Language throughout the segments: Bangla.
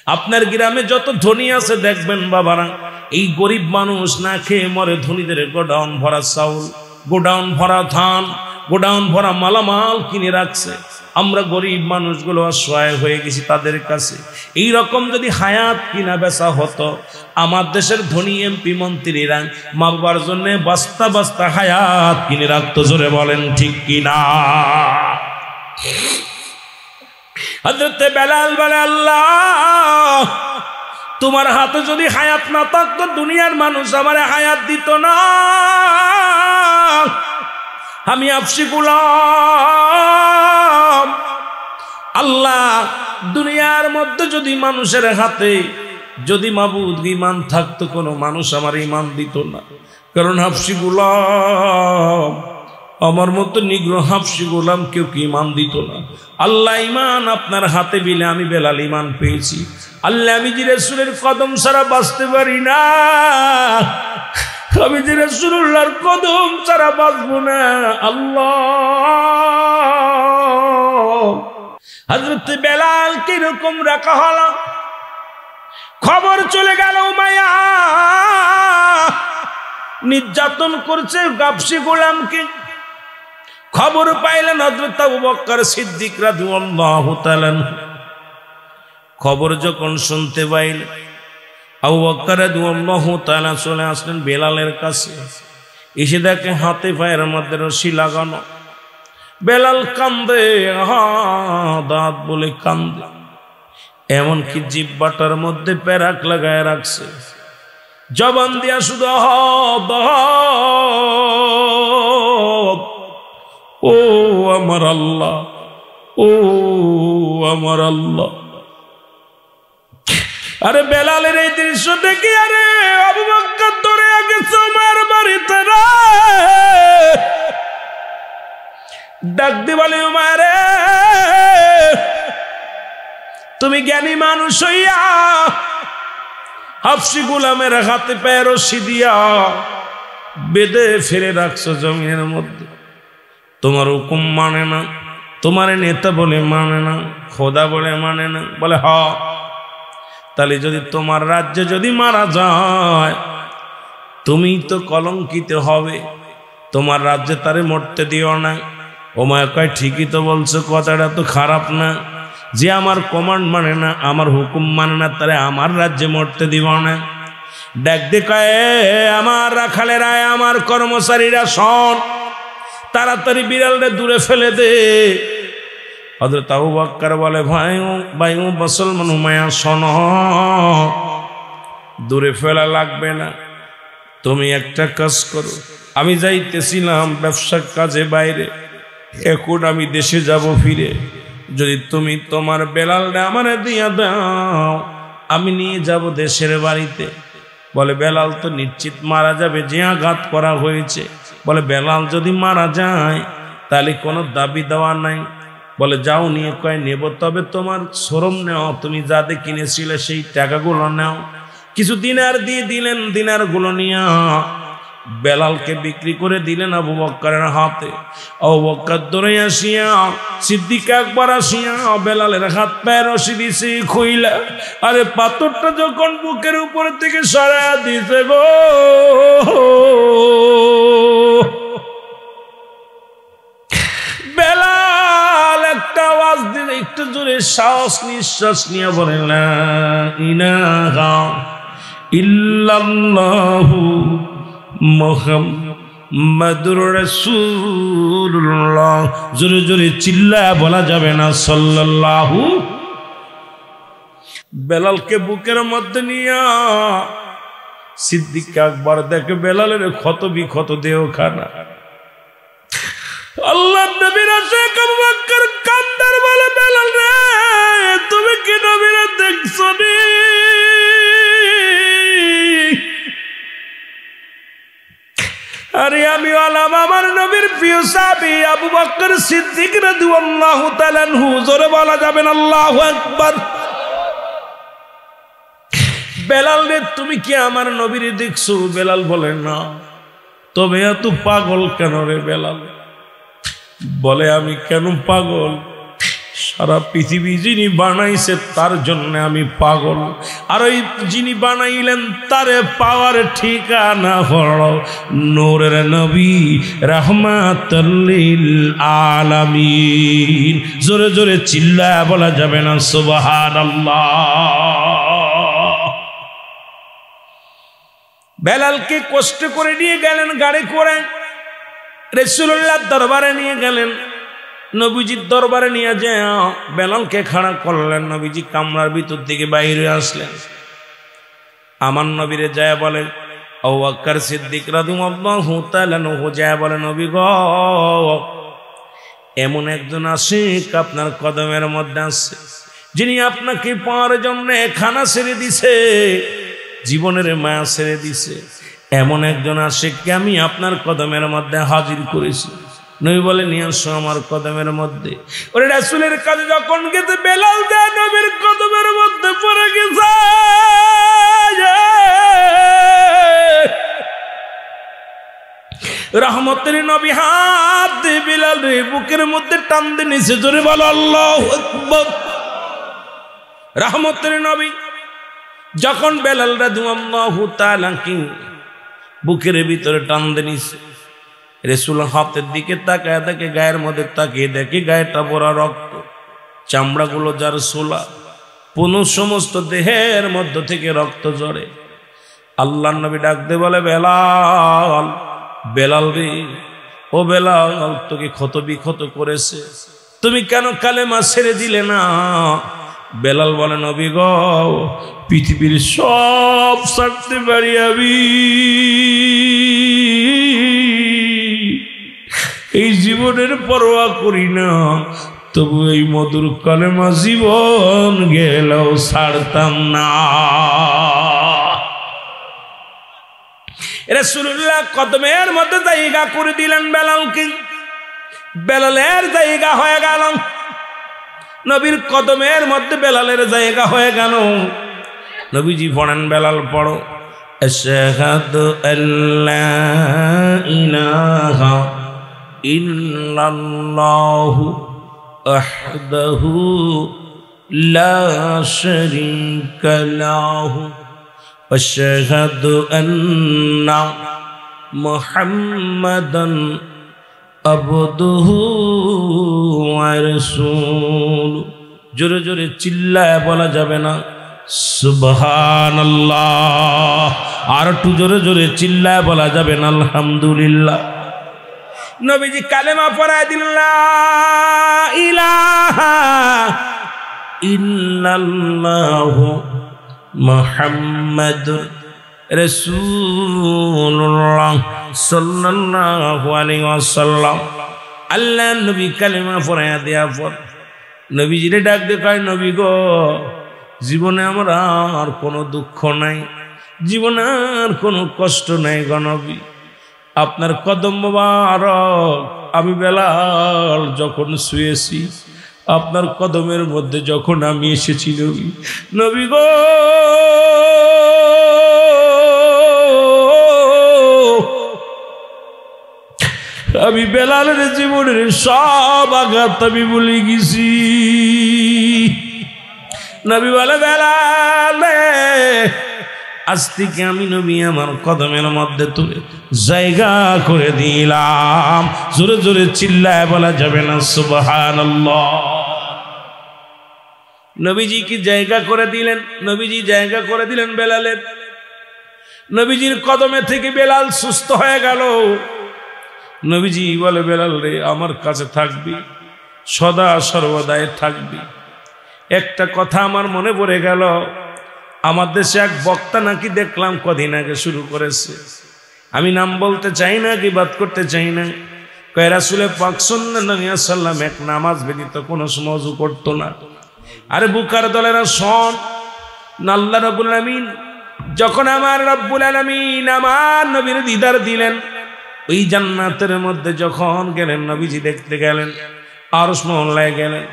আপনার গ্রামে যত ধনী আছে দেখবেন বাবারা, এই গরিব মানুষ না খেয়ে মরে, ধনীদের গোডাউন ভরা চাউল, গোডাউন ভরা ধান, গোডাউন ভরা মালামাল কিনে রাখছে। আমরা গরিব মানুষগুলো অসহায় হয়ে গেছি তাদের কাছে। এই রকম যদি হায়াত কিনা বেচা হতো, আমার দেশের ধনী এমপি মন্ত্রীরা মা বাবার জন্য বস্তা বস্তা হায়াত কিনে রাখতো। জোরে বলেন ঠিক কিনা? হযরত বেলাল বলে, আল্লাহ তোমার হাতে যদি হায়াত না থাকতো, দুনিয়ার মানুষ আমারে হায়াত দিত না। আমি হাবশী গোলাম। আল্লাহ দুনিয়ার মধ্যে যদি মানুষের হাতে যদি মাবুদ ঈমান থাকতো, কোনো মানুষ আমার ঈমান দিত না, কারণ হাবশী গোলাম, আমার মতো নিগ্র হাবশী গোলাম কেউ কি ঈমান দিত না। আল্লাহ ঈমান আপনার হাতে বিলে আমি বেলাল ঈমান পেয়েছি। আল্লাহ আমি যে রাসূলের কদম ছাড়া বাঁচতে পারি না, আমি যে রাসূলুল্লাহর কদম ছাড়া বাঁচবো না। আল্লাহ হযরত বেলাল কিরকম রাখা হলো, খবর চলে গেল উমাইয়া নির্যাতন করছে হাবশী গোলামকে। খবর পাইলেন হযরত আবু বকর সিদ্দিক রাদিয়াল্লাহু তাআলা। খবর যখন শুনতে পাইলেন, আবু বকর রাদিয়াল্লাহু তাআলা চলে আসলেন বেলালের কাছে। এসে দেখে হাতে পায়ের মধ্যে রশি লাগানো। বেলাল কান্দে, দাঁত বলে কান্দে, এমনকি জিহ্বাটার মধ্যে পেরাক লাগায় রাখছে। জবান দিয়া শুধু ও আমার আল্লাহ, ও আমার আল্লাহ। আরে বেলালের এই দৃশ্য দেখি আরে আবু বকর ধরে গেছে আমার বাড়িতে রে। ডাক দি বলে, উমারে তুমি জ্ঞানী মানুষ হইয়া হাবশী গোলামের হাতে পায়ে রশি দিয়া বেঁধে ফেলে রাখছো জমিনের মধ্যে, তোমার হুকুম মানে না, তোমার নেতা বলে মানে না, খোদা বলে মানে না। বলে হ, তাহলে যদি তোমার রাজ্যে যদি মারা যায় তুমি তো কলঙ্কিত হবে, তোমার রাজ্যে তারে মরতে দিও না। ওমায় কয়, ঠিকই তো বলছো, কথাটা তো খারাপ না, যে আমার কমান্ড মানে না, আমার হুকুম মানে না, তারে আমার রাজ্যে মরতে দিব না। ডাক দে কয়, আমার রাখালেরা, আমার কর্মচারীরা শোন, তাড়াতাড়ি বিড়ালটা দূরে ফেলে দে। হযরত আবু বকর বলে, ভাই মুসলমান উমাইয়া শোনো, দূরে ফেলা লাগবে না, তুমি একটা কাজ করো। আমি যাইতেছিলাম ব্যবসার কাজে বাইরে, এখন আমি দেশে যাব ফিরে, যদি তুমি তোমার বেলালটা আমারে দিয়া দাও, আমি নিয়ে যাব দেশের বাড়িতে। বলে, বেলাল তো নিশ্চিত মারা যাবে, যে আঘাত করা হয়েছে। বলে, বেলাল যদি মারা যায় তাহলে কোনো দাবি দেওয়া নাই। বলে, যাও নিয়ে কয় নেব, তবে তোমার শরম নেও, তুমি যাদের কিনেছিলে সেই টাকাগুলো নাও। কিছু দিনার দিয়ে দিলেন, দিনারগুলো নিয়ে বেলালকে বিক্রি করে দিলেন আবু বকরের হাতে। আবু বকর দৌড়ে আসিয়া সিদ্দিক আকবর আসিয়া বেলালের হাত পায়ে রশি দিছে খুইলা, আরে পাথরটা যখন বুকের উপর থেকে সরায়া দিছে গো, বেলাল একটা আওয়াজ দিলে, একটু জোরে শ্বাস নিঃশ্বাস নিয়ে বলে, লা ইলাহা ইল্লাল্লাহু মুহাম্মাদুর রাসূলুল্লাহ। জোরে জোরে চিল্লা বলা যাবে না সাল্লাল্লাহু। বেলালকে বুকের মধ্যে নিয়া সিদ্দিক আকবর দেখে বেলালের ক্ষত বিক্ষত দেহখানা। আল্লাহর নবীর আশিক আবু বকর কান্দার বলে, বেলাল রে তুমি কি নবীর দেখছো নি? আরে আমি আলাম আমার নবীর প্রিয় সাহাবী আবু বকর সিদ্দিক রাদিয়াল্লাহু তাআলা আনহু। জোরে বলা যাবেন আল্লাহু আকবার। বেলাল রে তুমি কি আমার নবীর দেখছো? বেলাল বলে, না। তবে এত পাগল কেন রে বেলাল? বলে, আমি কেন পাগল? সারা পৃথিবী যিনি বানাইছে তার জন্য আমি পাগল, আর ওই যিনি বানাইলেন তারে পাওয়ার ঠিকানা হলো নূরের নবী রাহমাতুল লিল আলামিন। জোরে জোরে চিল্লায়া বলা যাবে না সুবহানাল্লাহ। বেলালকে কষ্ট করে নিয়ে গেলেন গাড়ি করে, রাসূলুল্লাহর দরবারে নিয়ে গেলেন। নবীজির দরবারে নিয়ে যায় বেলালকে খাড়া করলেন। নবীজি কামরার ভিতর থেকে বাইরে আসলেন। আমার নবীরে যায় বলে, আবু বকর সিদ্দিক রাদিয়াল্লাহু তাআলা আনহু যায় বলে, নবী গো, এমন একজন আশিক আপনার কদমের মধ্যে আছে, যিনি আপনাকে পাওয়ার জন্য খানা ছেড়ে দিছে, জীবনের মায়া ছেড়ে দিছে। এমন একজন আশিককে আমি আপনার কদমের মধ্যে হাজির করেছি। নবী বলে, নিয়ে আসো আমার কদমের মধ্যে। ওরে রাসূলের কাছে যখন গেছে, বেলাল দেয় নবীর কদমের মধ্যে পড়ে গেছে। রহমতের নবী হাত দিয়ে বেলালের বুকের মধ্যে টান দিয়ে নিচে, জোরে বলো আল্লাহু আকবার। রহমতের নবী যখন বেলাল রাদিয়াল্লাহু তাআলা কি বুকের ভিতরে টান দিয়ে নিছে, রাসূল হাতের দিকে তাকায় দেখে, গায়ের মধ্যে তাকিয়ে দেখে গায়েটা ভরা রক্ত, চামড়াগুলো যার সোলা, পুনঃ সমস্ত দেহের মধ্য থেকে রক্ত ঝরে। আল্লাহর নবী ডাক দিয়ে বলে, বেলাল, বেলাল রে, ও বেলাল, তোকে ক্ষত বিক্ষত করেছে, তুমি কেন কালেমা ছেড়ে দিলে না? বেলাল বলে, নবী গো, পৃথিবীর সব ছাড়তে পারি আমি, এই জীবনের পরোয়া করি না, তবু এই মধুর কালেমা জীবন গেলেও ছাড়তাম না। রাসূলুল্লাহ কদমের মধ্যে জায়গা করে দিলেন বেলালকে। বেলালের জায়গা হয়ে গেল, নবীর কদমের মধ্যে বেলালের জায়গা হয়ে গেল। নবীজি পড়েন, বেলাল পড়ো, আশহাদু আল্লা ইলাহা ইল্লাল্লাহু ওয়াহদাহু লা শারীকা লাহু আশহাদু আন্না মুহাম্মাদান আবদুহু ওয়া রাসূলুহু। জোরে জোরে চিল্লায় বলা যাবে না সুবহানাল্লাহ? আর একটু জোরে জোরে চিল্লায় বলা যাবে না আলহামদুলিল্লাহ? নবীজি কালেমা পড়ায় দিলেন, লা ইলাহা ইল্লাল্লাহু মুহাম্মাদুর রাসূলুল্লাহ সাল্লাল্লাহু আলাইহি ওয়াসাল্লাম। আল্লাহ নবী কালেমা পড়ায় দেয়া পর নবীজিরে ডাক দিয়ে কয়, নবী গো, জীবনে আমার আর কোনো দুঃখ নাই, জীবনে আর কোনো কষ্ট নাই গো নবী, আপনার কদম মোবারক আমি বেলাল যখন শুয়েছি, আপনার কদমের মধ্যে যখন আমি এসেছি নবী, নবী গো, আমি বেলালের জীবনের সব আঘাত আমি ভুলে গেছি। নবী বলে, বেলাল, আজ থেকে আমি নবী আমার কদমের মধ্যে তুলে জায়গা করে দিলাম। জোরে জোরে চিল্লায় বলা যাবে না সুবহানাল্লাহ? নবীজি কি জায়গা করে দিলেন? নবীজি জায়গা করে দিলেন বেলালের। নবীজির কদমে থেকে বেলাল সুস্থ হয়ে গেল। নবীজি বলে, বেলাল রে, আমার কাছে থাকবি, সদা সর্বদাই থাকবি। একটা কথা আমার মনে পড়ে গেল, আমার দেশে এক বক্তা নাকি দেখলাম কদিন আগে শুরু করেছে, আমি নাম বলতে চাই না, গীবাত করতে চাই না, কয় রাসূল পাক সাল্লাল্লাহু আলাইহি ওয়াসাল্লাম এক নামাজ ব্যতীত কোনো সময় ওযু করতো না। আরে বুকার দলেরা শোন, আল্লাহ রাব্বুল আলামিন যখন আমার রব্বুল আলামিন আমার নবীর দিদার দিলেন, ওই জান্নাতের মধ্যে যখন গেলেন, নবীজি দেখতে গেলেন, আরশ মহল্লায় গেলেন,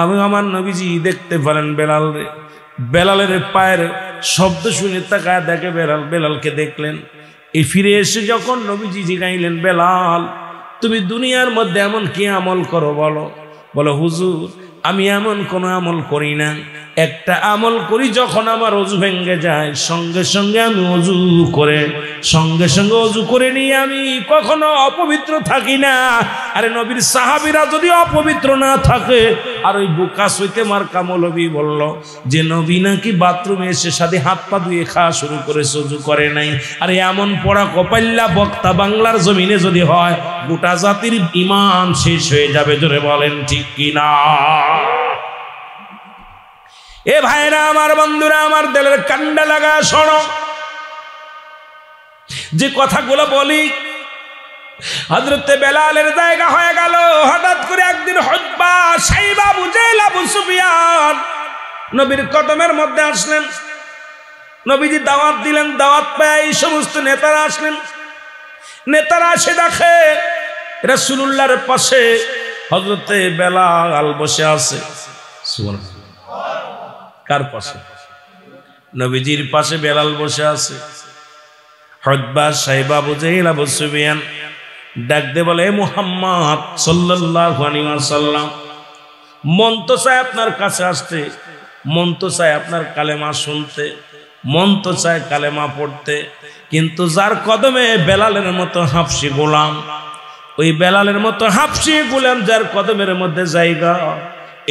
আমি আমার নবীজি দেখতে পেলেন বেলাল রে। বেলালের পায়ের শব্দ শুনে তাকায় দেখে বেলাল, বেলালকে দেখলেন। এই ফিরে এসে যখন নবীজি জিগাইলেন, বেলাল তুমি দুনিয়ার মধ্যে এমন কি আমল করো বলো? বলো, হুজুর আমি এমন কোনো আমল করি না, একটা আমল করি যখন আমার অজু ভেঙে যায় সঙ্গে সঙ্গে আমি সঙ্গে সঙ্গে অজু করে নিয়ে আমি কখনো অপবিত্র থাকি না। আরে নবীর সাহাবীরা যদি অপবিত্র না থাকে, আর ওই বুকা সইতে মার্কা মৌলবী বলল যে নবী নাকি বাথরুমে এসে সাথে হাত পা ধুয়ে খাওয়া শুরু করেছে, অজু করে নাই। আরে এমন পড়া কপাল্লা বক্তা বাংলার জমিনে যদি হয়, গোটা জাতির ঈমান শেষ হয়ে যাবে। জোরে বলেন ঠিক কিনা? এ ভাইরা আমার, বন্ধুরা আমার, দিলের কান্ডা লাগা শোনো। যে কথাগুলো বলি, হযরতে বেলালের জায়গা হয়ে গেল। হঠাৎ করে একদিন হুতবা, সাইবা, আবু জেহেল, আবু সুফিয়ান নবীর কদমের মধ্যে আসলেন। নবীজি দাওয়াত দিলেন, দাওয়াত পেয়ে এই সমস্ত নেতারা আসলেন। নেতারা এসে দেখে রাসূলুল্লাহর পাশে হযরতে বেলাল বসে আছে। সুবহানাল্লাহ। কার পাশে? নবীজির পাশে বেলাল বসে আছে। হুতবা, সাইবা, আবু জেহেল, আবু সুফিয়ান ডাক দিয়ে বলে, মুহাম্মদ সাল্লাল্লাহু আলাইহি ওয়াসাল্লাম, মন তো চায় আপনার কাছে আসতে, মন তো চায় আপনার কালেমা শুনতে, মন তো চায় কালেমা পড়তে, কিন্তু যার কদমে বেলালের মতো হাফসি গোলাম, ওই বেলালের মতো হাফসি গোলাম যার কদমের মধ্যে জায়গা,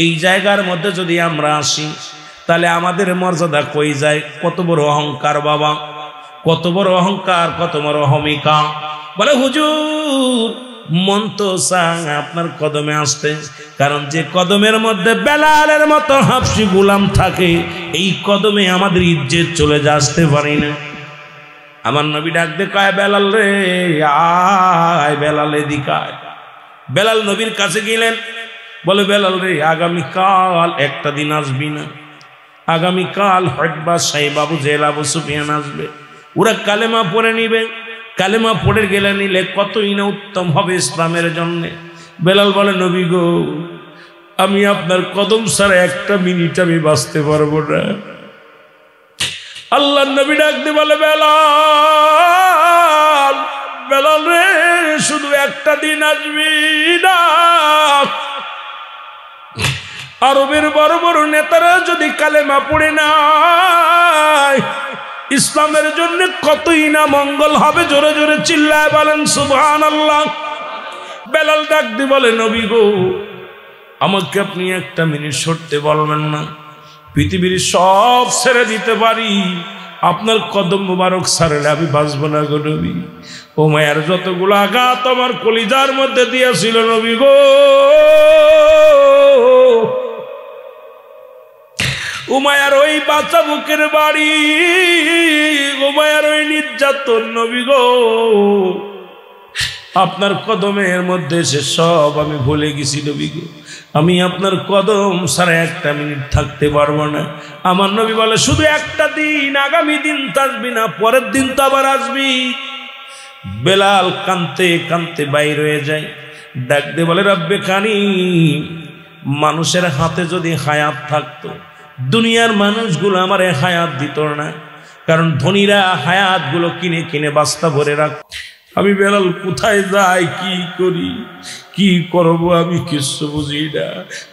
এই জায়গার মধ্যে যদি আমরা আসি তাহলে আমাদের মর্যাদা কই যায়? কত বড় অহংকার বাবা, কত বড় অহংকার, কত বড় অহমিকা। বলে হুজুর, মন তো চায় আপনার কদমে আসতে, কারণ যে কদমের মধ্যে বেলালের মতো হাফসি গোলাম থাকে, এই কদমে আমাদের ইজ্জত চলে যা, আসতে পারি না। আমার নবী ডাক দে কয়, বেলাল রে আয়, বেলাল এদিকে আয়। বেলাল নবীর কাছে গেলেন, বলে, বেলাল রে আগামীকাল একটা দিন আসবি না? আগামীকাল হুতবা, সাইবা, আবু জেহেল, আবু সুফিয়ান আসবে, ওরা কালেমা পড়ে নিবে। কালেমা পড়ে গেলে নিলে কতই না উত্তম হবে ইসলামের জন্য। বেলাল বলে, নবী গো, আমি আপনার কদম ছাড়া একটা মিনিট আমি বাঁচতে পারবো না। আল্লাহ নবী ডাক দিয়ে বলে, বেলাল, বেলাল রে, শুধু একটা দিন আসবি না? আরবের বড় বড় নেতারা যদি কালেমা পড়ে নাই, ইসলামের জন্য কতই না মঙ্গল হবে। জোরে জোরে চিল্লায় বলেন সুবহানাল্লাহ। বেলাল ডাক দিয়ে বলে, নবী গো, আমাকে আপনি একটা মিনিট সরতে বলবেন না? পৃথিবীর সব ছেড়ে দিতে পারি, আপনার কদম মুবারক ছাড়লে আমি বাঁচবো না গো নবী। ও মায়ের যতগুলো আঘাত আমার কলিজার মধ্যে দিয়েছিল নবী গো, উমায়ার ওই বাচ্চা বুকের বাড়ি, উমায়ার ওই নির্যাতন নবী গো, আপনার কদমের মধ্যে সে সব আমি ভুলে গেছি নবী গো। আমি আপনার কদম ছাড়া একটা মিনিট থাকতে পারবো না। আমার নবী বলে, শুধু একটা দিন, আগামী দিন তো আসবি না, পরের দিন তো আবার আসবি। বেলাল কানতে কানতে বাইর হয়ে যায়, ডাক দিয়ে বলে, রব্বে কারিম, মানুষের হাতে যদি হায়াত থাকতো, দুনিয়ার মানুষগুলো আমার হায়াত দিত না, কারণ ধনীরা হায়াত গুলো কিনে কিনে বাস্তা ভরে রাখ। আমি বেলাল কোথায় যাই, কি করি, কি করবো, আমি কিছু বুঝি না।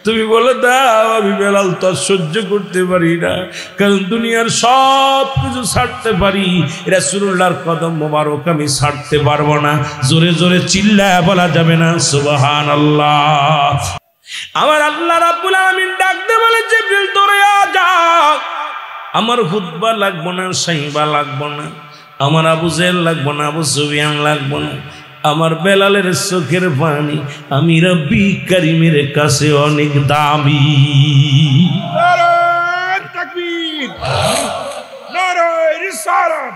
তুমি বলে দাও, আমি বেলাল তো সহ্য করতে পারি না, কারণ দুনিয়ার সব কিছু ছাড়তে পারি, রাসূলুল্লাহর কদম মোবারক আমি ছাড়তে পারবো না। জোরে জোরে চিল্লায় বলা যাবে না সুবহানাল্লাহ। আমার আল্লাহ রাব্বুল আলামিন ডাক দে বলে, জিবরিল তোরে যা, আমার হুতবা লাগবো না, সাইবা লাগবো না, আমার আবু জেহেল লাগবো না, আবু সুফিয়ান লাগবো না, আমার বেলালের চোখের পানি আমি রব্বি কারিমের কাছে অনেক দামি। নারায়ে তাকবীর, নারায়ে রিসালাত।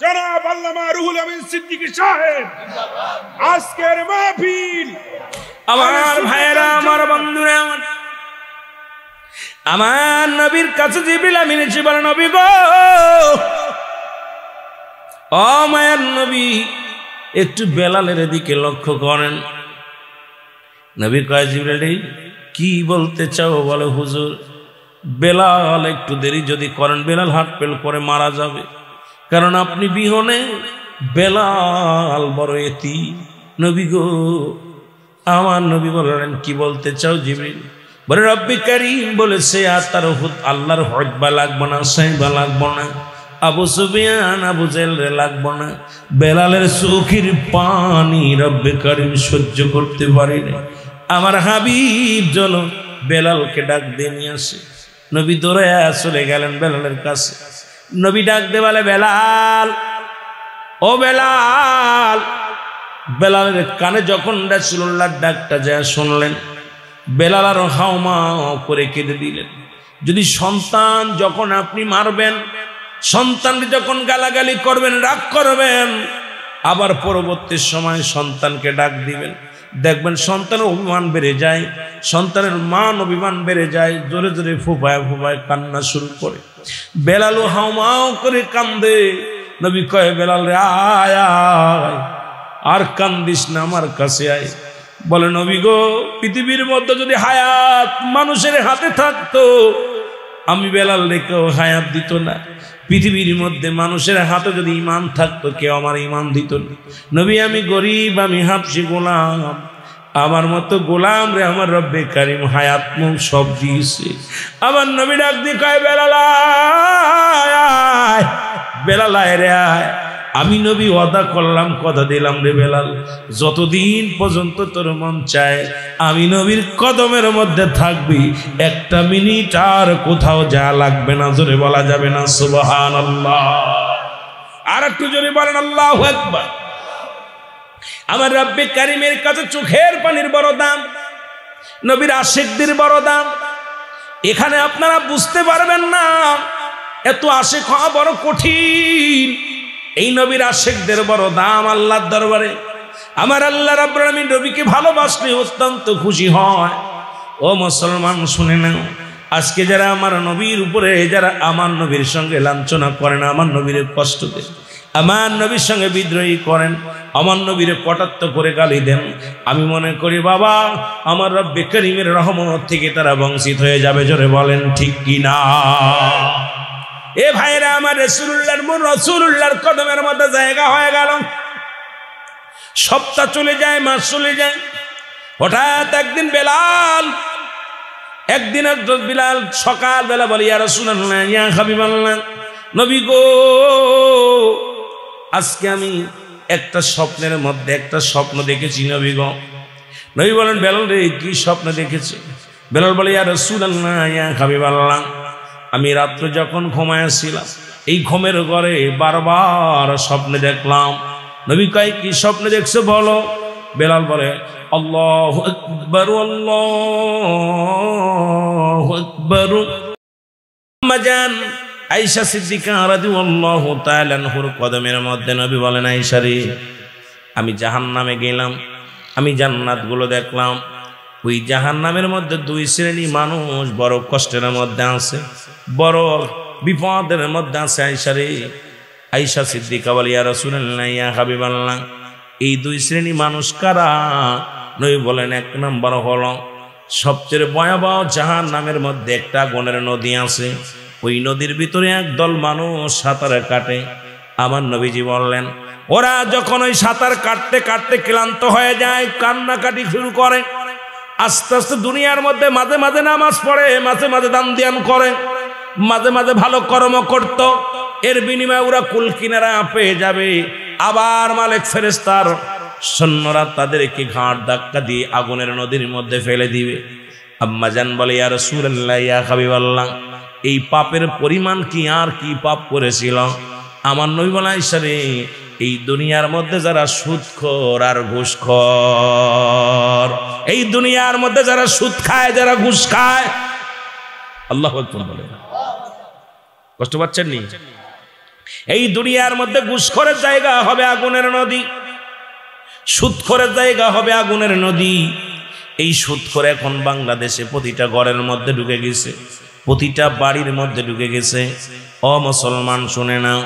জনাব আল্লামা রুহুল আমিন সিদ্দিকী সাহেব আজকের মাহফিল। আমার ভাইরা, আমার বন্ধুরা, আমার নবীর কাছে জিবরিল আমিন এসে বলে, নবী গো, ও মায়ার নবী, একটু বেলালের দিকে লক্ষ্য করেন। নবী কয়, জিবরিল কি বলতে চাও বলে? হুজুর, বেলাল একটু দেরি যদি করেন, বেলাল হার্ট ফেল করে মারা যাবে, কারণ আপনি বিহনে বেলাল বড় এতিম। নবী গো, আমার নবী বললেন, কি বলতে চাও জিবরিল? বলে রব্বি কারীম বলেছে আর তার আল্লাহর হজবা লাগবো না, সাইবা লাগবো না, আবু সুফিয়ান আবু জেহলরে লাগবো না, বেলালের চোখের পানি রব্বে কারীম সহ্য করতে পারি না। আমার হাবিব চলো বেলালকে ডাক দিয়ে নিয়ে আসে। নবী দৌড়ে চলে গেলেন বেলালের কাছে। নবী ডাক দিয়ে বলে, বেলাল, ও বেলাল। বেলালের কানে যখন রাসূলুল্লাহর ডাকটা যায় শুনলেন, বেলাল আর হাউমাউ করে কেঁদে দিলেন। যদি সন্তান যখন আপনি মারবেন, সন্তানকে যখন গালাগালি করবেন, রাগ করবেন, আবার পরবর্তী সময় সন্তানকে ডাক দিবেন, দেখবেন সন্তানের অভিমান বেড়ে যায়, সন্তানের মান অভিমান বেড়ে যায়, জোরে জোরে ফুফায় ফুফায় কান্না শুরু করে। বেলালও হাউমাউ করে কান্দে। নবী কয়, বেলাল রে আয় আয়, আর কান্দিস না, আমার কাছে আয়। বলে, নবী গো, পৃথিবীর মধ্যে যদি হায়াত মানুষের হাতে থাকতো, আমি বেলাল রে কেউ হায়াত দিত না। পৃথিবীর মধ্যে মানুষের হাতে যদি ইমান থাকতো, কেউ আমার ইমান দিত না। নবী, আমি গরিব, আমি হাবশি গোলাম, আমার মতো গোলাম রে আমার রব্বে কারীম হায়াত মুখ সব দিয়েছে। আমার নবী ডাক দিয়ে কয়, বেলাল আয়, বেলাল আয় রে আয়। আমি নবী ওয়াদা করলাম, কথা দিলাম রে বেলাল, যতদিন পর্যন্ত তোর মন চায় আমি নবীর কদমের মধ্যে থাকবি, একটা মিনিট আর কোথাও যা লাগবে না। জোরে বলা যাবে না সুবহানাল্লাহ? আর একটু জোরে বলেন আল্লাহু আকবার। আমার রব্বে কারীমের কাছে চোখের পানির বড় দাম, নবীর আশিকদের বড় দাম। এখানে আপনারা বুঝতে পারবেন না, এত আশিক হওয়া বড় কঠিন। এই নবীর আশিকদের বড় দাম আল্লাহর দরবারে। আমার আল্লাহ রাব্বুল আলামিন নবীকে ভালোবাসলে অত্যন্ত খুশি হয়। ও মুসলমান, শুনে নাও, আজকে যারা আমার নবীর উপরে, যারা আমার নবীর সঙ্গে লাঞ্ছনা করেন, আমার নবীর কষ্ট দেন, আমার নবীর সঙ্গে বিদ্রোহী করেন, আমার নবীর কটাক্ষ করে গালি দেন, আমি মনে করি বাবা আমার রব্বে কারীমের রহমত থেকে তারা বঞ্চিত হয়ে যাবে। জোরে বলেন ঠিক কিনা? এ ভাইরা আমার, রাসূলুল্লাহর কদমের মধ্যে জায়গা হয়ে গেল। সপ্তাহ চলে যায়, মাস চলে যায়। হঠাৎ একদিন বেলাল সকাল বেলা বলে, ইয়া রাসূলুল্লাহ, ইয়া হাবিবাল্লাহ, নবী গো, আজকে আমি একটা স্বপ্নের মধ্যে একটা স্বপ্ন দেখেছি নবী গো। নবী বলেন, বেলাল রে, কি স্বপ্ন দেখেছি? বেলাল বলে, ইয়া রাসূলুল্লাহ, ইয়া হাবিবাল্লাহ, আমি রাত্রে যখন ঘুমাইছিলাম, এই ঘুমের ঘরে বারবার স্বপ্নে দেখলাম। নবী কয়, কি স্বপ্নে দেখছো বলো? বেলাল বলে, আল্লাহু আকবার, আল্লাহু আকবার। আম্মাজান আয়েশা সিদ্দিকা রাদিয়াল্লাহু তাআলা আনহার কদমের মধ্যে নবী বলেন, আয়েশা রে, আমি জাহান্নামে গেলাম, আমি জান্নাতগুলো দেখলাম। ওই জাহান্নামের মধ্যে দুই শ্রেণী মানুষ বড় কষ্টের মধ্যে আছে, বড় বিপদের মধ্যে আছে। আয়েশা রে, আয়েশা সিদ্দিকা বলে, ইয়া রাসূলুল্লাহ, ইয়া হাবিবাল্লাহ, এই দুই শ্রেণী মানুষ কারা? নবী বলেন, এক নম্বর হলো সবচেয়ে ভয়াবহ জাহান্নামের মধ্যে একটা আগুনের নদী আছে, ওই নদীর ভিতরে একদল মানুষ সাঁতারে কাটে। আমার নবীজি বললেন, ওরা যখন ওই সাঁতার কাটতে কাটতে ক্লান্ত হয়ে যায়, কান্নাকাটি শুরু করে। আস্তে আস্তে দুনিয়ার মধ্যে মাঝে মাঝে নামাজ পড়ে, মাঝে মাঝে দান ধ্যান করে, মাঝে মাঝে ভালো কর্ম করত। এর বিনিময়ে ওরা কুল কিনারা পেয়ে যাবে। আবার মালিক ফেরেশতার সৈন্যরা তাদেরকে ঘাট ধাক্কা দিয়ে আগুনের নদীর মধ্যে ফেলে দিবে। আম্মা জান বলে, ইয়া রাসূলুল্লাহ, ইয়া হাবিবাল্লাহ, এই পাপের পরিমাণ কি, আর কি পাপ করেছিল? আমার নবী বলে, আয়েশা রে, এই দুনিয়ার মধ্যে যারা সুদখোর আর ঘুষখোর, এই দুনিয়ার মধ্যে যারা সুদ খায়, যারা ঘুষ খায়, আল্লাহু আকবার বলে, কষ্ট পাচ্ছেন নি? এই দুনিয়ার মধ্যে ঘুষখোরের জায়গা হবে আগুনের নদী, সুদখোরের জায়গা হবে আগুনের নদী। এই সুদখোর এখন বাংলাদেশে প্রতিটা ঘরের মধ্যে ঢুকে গেছে, প্রতিটা বাড়ির মধ্যে ঢুকে গেছে। ও মুসলমান, শুনে নাও,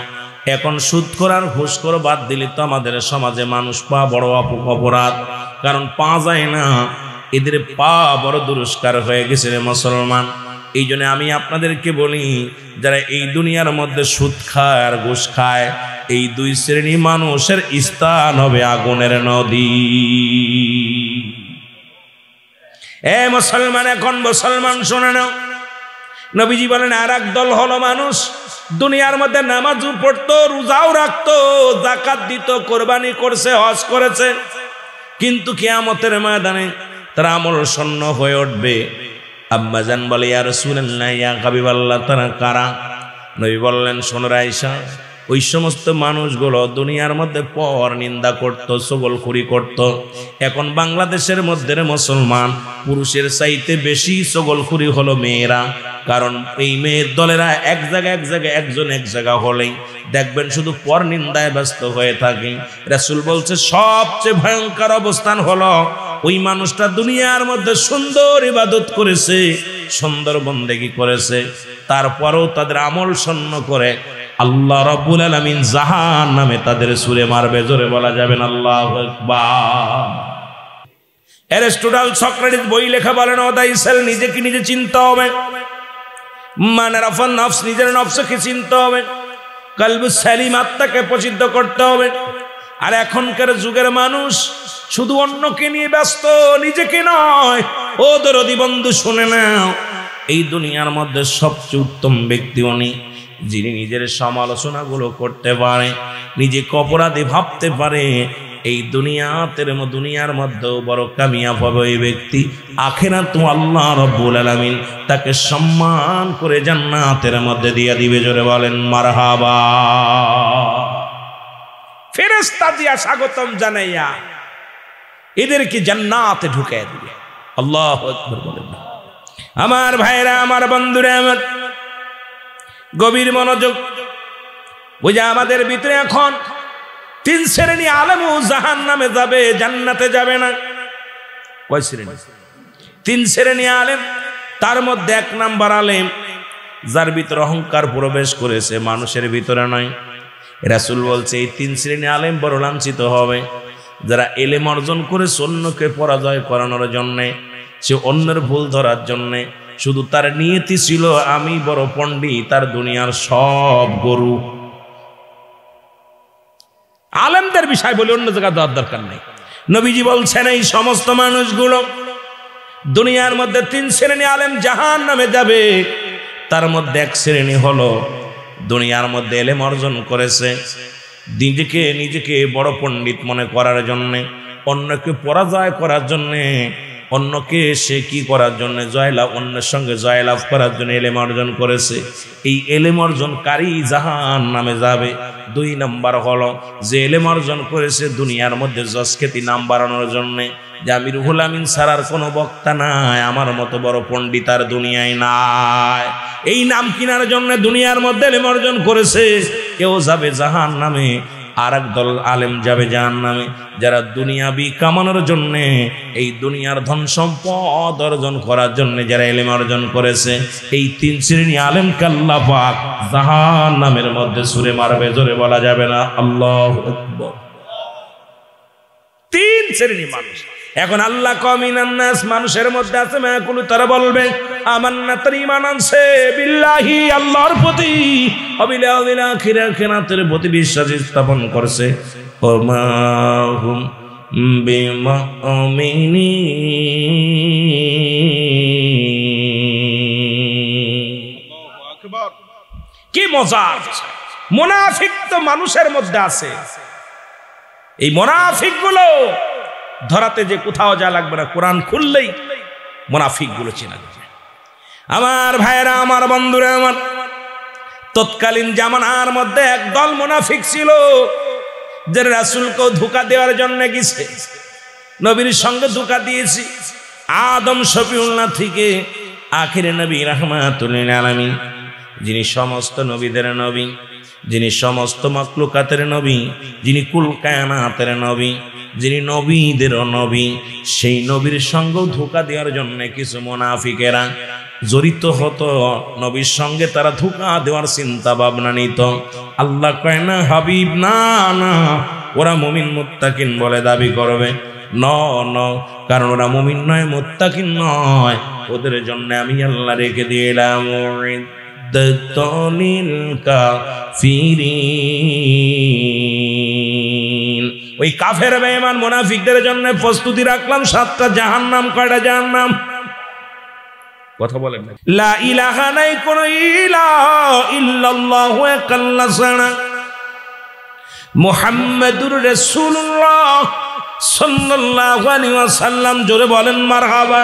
এখন সুদখোর আর ঘুষখোর বাদ দিলে তো আমাদের সমাজে মানুষ পা বড় অপরাধ, কারণ পা যায় না, এদের পা বড় দুরস্কার হয়ে গেছে রে মুসলমান। এই জন্য আমি আপনাদেরকে বলি, যারা এই দুনিয়ার মধ্যে সুদ খায় আর ঘুষ খায়, এই দুই শ্রেণী মানুষের স্থান হবে আগুনের নদী। এ মুসলমান, এখন মুসলমান শুনে নাও, নবীজি বলেন আর এক দল হলো মানুষ দুনিয়ার মধ্যে নামাজও পড়তো, রোজাও রাখতো, যাকাত দিত, কোরবানি করছে, হজ করেছে, কিন্তু কিয়ামতের ময়দানে তারা আমল শূন্য হয়ে উঠবে। আব্বাজান বলে ইয়া রাসূলুল্লাহ, ইয়া হাবিবাল্লাহ, তারা কারা? নবী বললেন শোনো আয়েশা, ওই সমস্ত মানুষগুলো দুনিয়ার মধ্যে পর নিন্দা করত, চগলখুরি করত। এখন বাংলাদেশের মধ্যে মুসলমান পুরুষের চাইতে বেশি চগলখুরি হলো মেয়েরা। কারণ এই মেয়ের দলেরা এক জায়গায় একজন এক জায়গা হলেই দেখবেন শুধু পর নিন্দায় ব্যস্ত হয়ে থাকে। রাসূল বলছে সবচেয়ে ভয়ঙ্কর অবস্থান হলো ওই মানুষটা দুনিয়ার মধ্যে সুন্দর ইবাদত করেছে, সুন্দর বন্দেগী করেছে, তারপরেও তাদের আমল শূন্য করে আল্লাহ রাব্বুল আলামিন জাহান্নামে তাদের ছুঁড়ে মারবে। জোরে বলা যাবে না আল্লাহু আকবার। অ্যারিস্টটল, সক্রেটিস বই লেখা বলেন ওদাই সেল, নিজেকে নিজে চিনতে হবে, মানে রাফান নফস, নিজের নফসকে চিনতে হবে, কলবু সালিম, আত্মাকে প্রসিদ্ধ করতে হবে। আর এখনকার যুগের মানুষ শুধু অন্যকে নিয়ে ব্যস্ত, নিজেকে নয়। ও দরদি বন্ধু শুনে নাও, এই দুনিয়ার মধ্যে সবচেয়ে উত্তম ব্যক্তি উনি, যিনি নিজের সমালোচনাগুলো করতে পারে, নিজেকে অপরাধী ভাবতে পারে। এই দুনিয়ার মধ্যেও বড় কামিয়াব হবে ওই ব্যক্তি। আখিরাত আল্লাহ রাব্বুল আলামিন তাকে সম্মান করে জান্নাতের মধ্যে দিয়ে দিবে। জোরে বলেন মারহাবা। ফেরেশতা দিয়া স্বাগতম জানাইয়া এদেরকে জান্নাতে ঢুকিয়ে দিবে। আল্লাহু আকবার বলেন। আমার ভাইরা, আমার বন্ধুরা, আমার গভীর মনোযোগ বুঝা, আমাদের ভিতরে এখন তিন শ্রেণী আলেমও জাহান্নামে যাবে, জান্নাতে যাবে না। কয় শ্রেণী? তিন শ্রেণী আলেম। তার মধ্যে এক নাম্বার আলেম, যার ভিতরে অহংকার প্রবেশ করেছে, মানুষের ভিতরে নয়। রাসূল বলছে এই তিন শ্রেণী আলেম বড় লাঞ্ছিত হবে, যারা এলেম অর্জন করেছে অন্যকে পরাজয় করানোর জন্যে, সে অন্যের ভুল ধরার জন্যে, শুধু তার নিয়তি ছিল আমি বড় পণ্ডিত, তার দুনিয়ার সব গরু। আলেমদের বিষয় বলে অন্য জায়গায় দেওয়ার দরকার নেই। নবীজি বলছেন এই সমস্ত মানুষগুলো দুনিয়ার মধ্যে তিন শ্রেণী আলেম জাহান্নামে যাবে। তার মধ্যে এক শ্রেণী হলো দুনিয়ার মধ্যে এলেম অর্জন করেছে, নিজেকে বড় পণ্ডিত মনে করার জন্যে, অন্যকে পরাজয় করার জন্যে, অন্যকে সে কি করার জন্য জয়লাভ, অন্যের সঙ্গে জয়লাভ করার জন্য এলেম অর্জন করেছে। এই এলেম অর্জনকারী জাহান্নামে যাবে। দুই নাম্বার হলো যে এলেম অর্জন করেছে দুনিয়ার মধ্যে যশখ্যাতি নাম বাড়ানোর জন্যে, যে আমি রুহুল আমিন ছাড়ার কোনো বক্তা নাই, আমার মতো বড় পণ্ডিত আর দুনিয়ায় নাই, এই নাম কিনার জন্য দুনিয়ার মধ্যে এলেম অর্জন করেছে, কেউ যাবে জাহান্নামে। আর এক দল আলেম যাবে জাহান্নামে, যারা দুনিয়াবি কামানোর জন্যে, এই দুনিয়ার ধন সম্পদ অর্জন করার জন্য যারা এলেম অর্জন করেছে, এই তিন শ্রেণী আলেমকে আল্লাহ পাক জাহান্নামের মধ্যে ছুঁড়ে মারবে। জোরে বলা যাবে না আল্লাহু আকবার। তিন শ্রেণী মানুষ। এখন আল্লাহ কমিনান নাস, মানুষের মধ্যে আছে মায়াকুলু, তারা বলবে আমান্না, তার ঈমান আনছে বিল্লাহি, আল্লাহর প্রতি, অবিল আখিরাতের প্রতি বিশ্বাস স্থাপন করছে, ওমা হুম বিমুমিনিন। কি মজার! মুনাফিক তো মানুষের মধ্যে আছে। এই মুনাফিক গুলো ধরাতে যে কোথাও যা লাগবে না, কোরআন খুললেই মুনাফিক গুলো চেনা যাবে। আমার ভাইয়েরা, আমার বন্ধুরা, আমার তৎকালীন জামানার মধ্যে একদল মুনাফিক ছিল, যে রাসূলকে ধোঁকা দেওয়ার জন্য গেছে, নবীর সঙ্গে ধোঁকা দিয়েছি। আদম শফিউল্লাহ থেকে আখিরে নবী রাহমাতুল লিল আলামিন, যিনি সমস্ত নবীদের নবী, যিনি সমস্ত মাখলুকাতের নবী, যিনি কুল কায়নাতের নবী, যিনি নবীদের নবী, সেই নবীর সঙ্গে ধোঁকা দেওয়ার জন্য কিছু মুনাফিকেরা জড়িত হতো। নবীর সঙ্গে তারা ধোঁকা দেওয়ার চিন্তা ভাবনা নিত। আল্লাহ কয় না হাবিব, না না, ওরা মুমিন মুত্তাকিন বলে দাবি করবে। ন কারণ ওরা মুমিন নয়, মুত্তাকিন নয়, ওদের জন্য আমি আল্লাহ রেখে দিলাম ওই কাফের বেঈমান মুনাফিকদের জন্য প্রস্তুতি রাখলাম 7টা জাহান্নাম। কয়টা জাহান্নাম? কথা বলেন না। লা ইলাহা নাই কোন ইলাহা ইল্লাল্লাহু এক আল্লাহ ছাড়া, মুহাম্মাদুর রাসূলুল্লাহ সাল্লাল্লাহু আলাইহি ওয়াসাল্লাম। জোরে বলেন মারহাবা।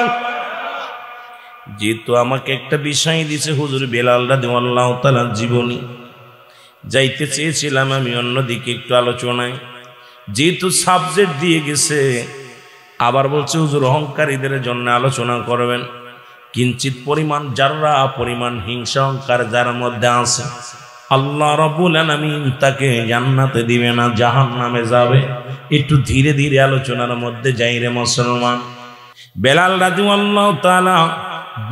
যেহেতু আমাকে একটা বিষয় দিয়েছে হুজুর বেলাল রাদিয়াল্লাহু তাআলা জীবনী, যাইতে চেয়েছিলাম আমি অন্যদিকে একটু আলোচনায়, যেহেতু সাবজেক্ট দিয়ে গেছে আবার বলছে হুজুর অহংকারীদের জন্য আলোচনা করবেন। কিঞ্চিত পরিমাণ যারা পরিমাণ হিংসা অহংকার যার মধ্যে আছে, আল্লাহ রাব্বুল আলামিন তাকে জান্নাতে দিবে না, জাহান্নামে যাবে। একটু ধীরে ধীরে আলোচনার মধ্যে যাই রে মুসলমান। বেলাল রাদিয়াল্লাহু তাআলা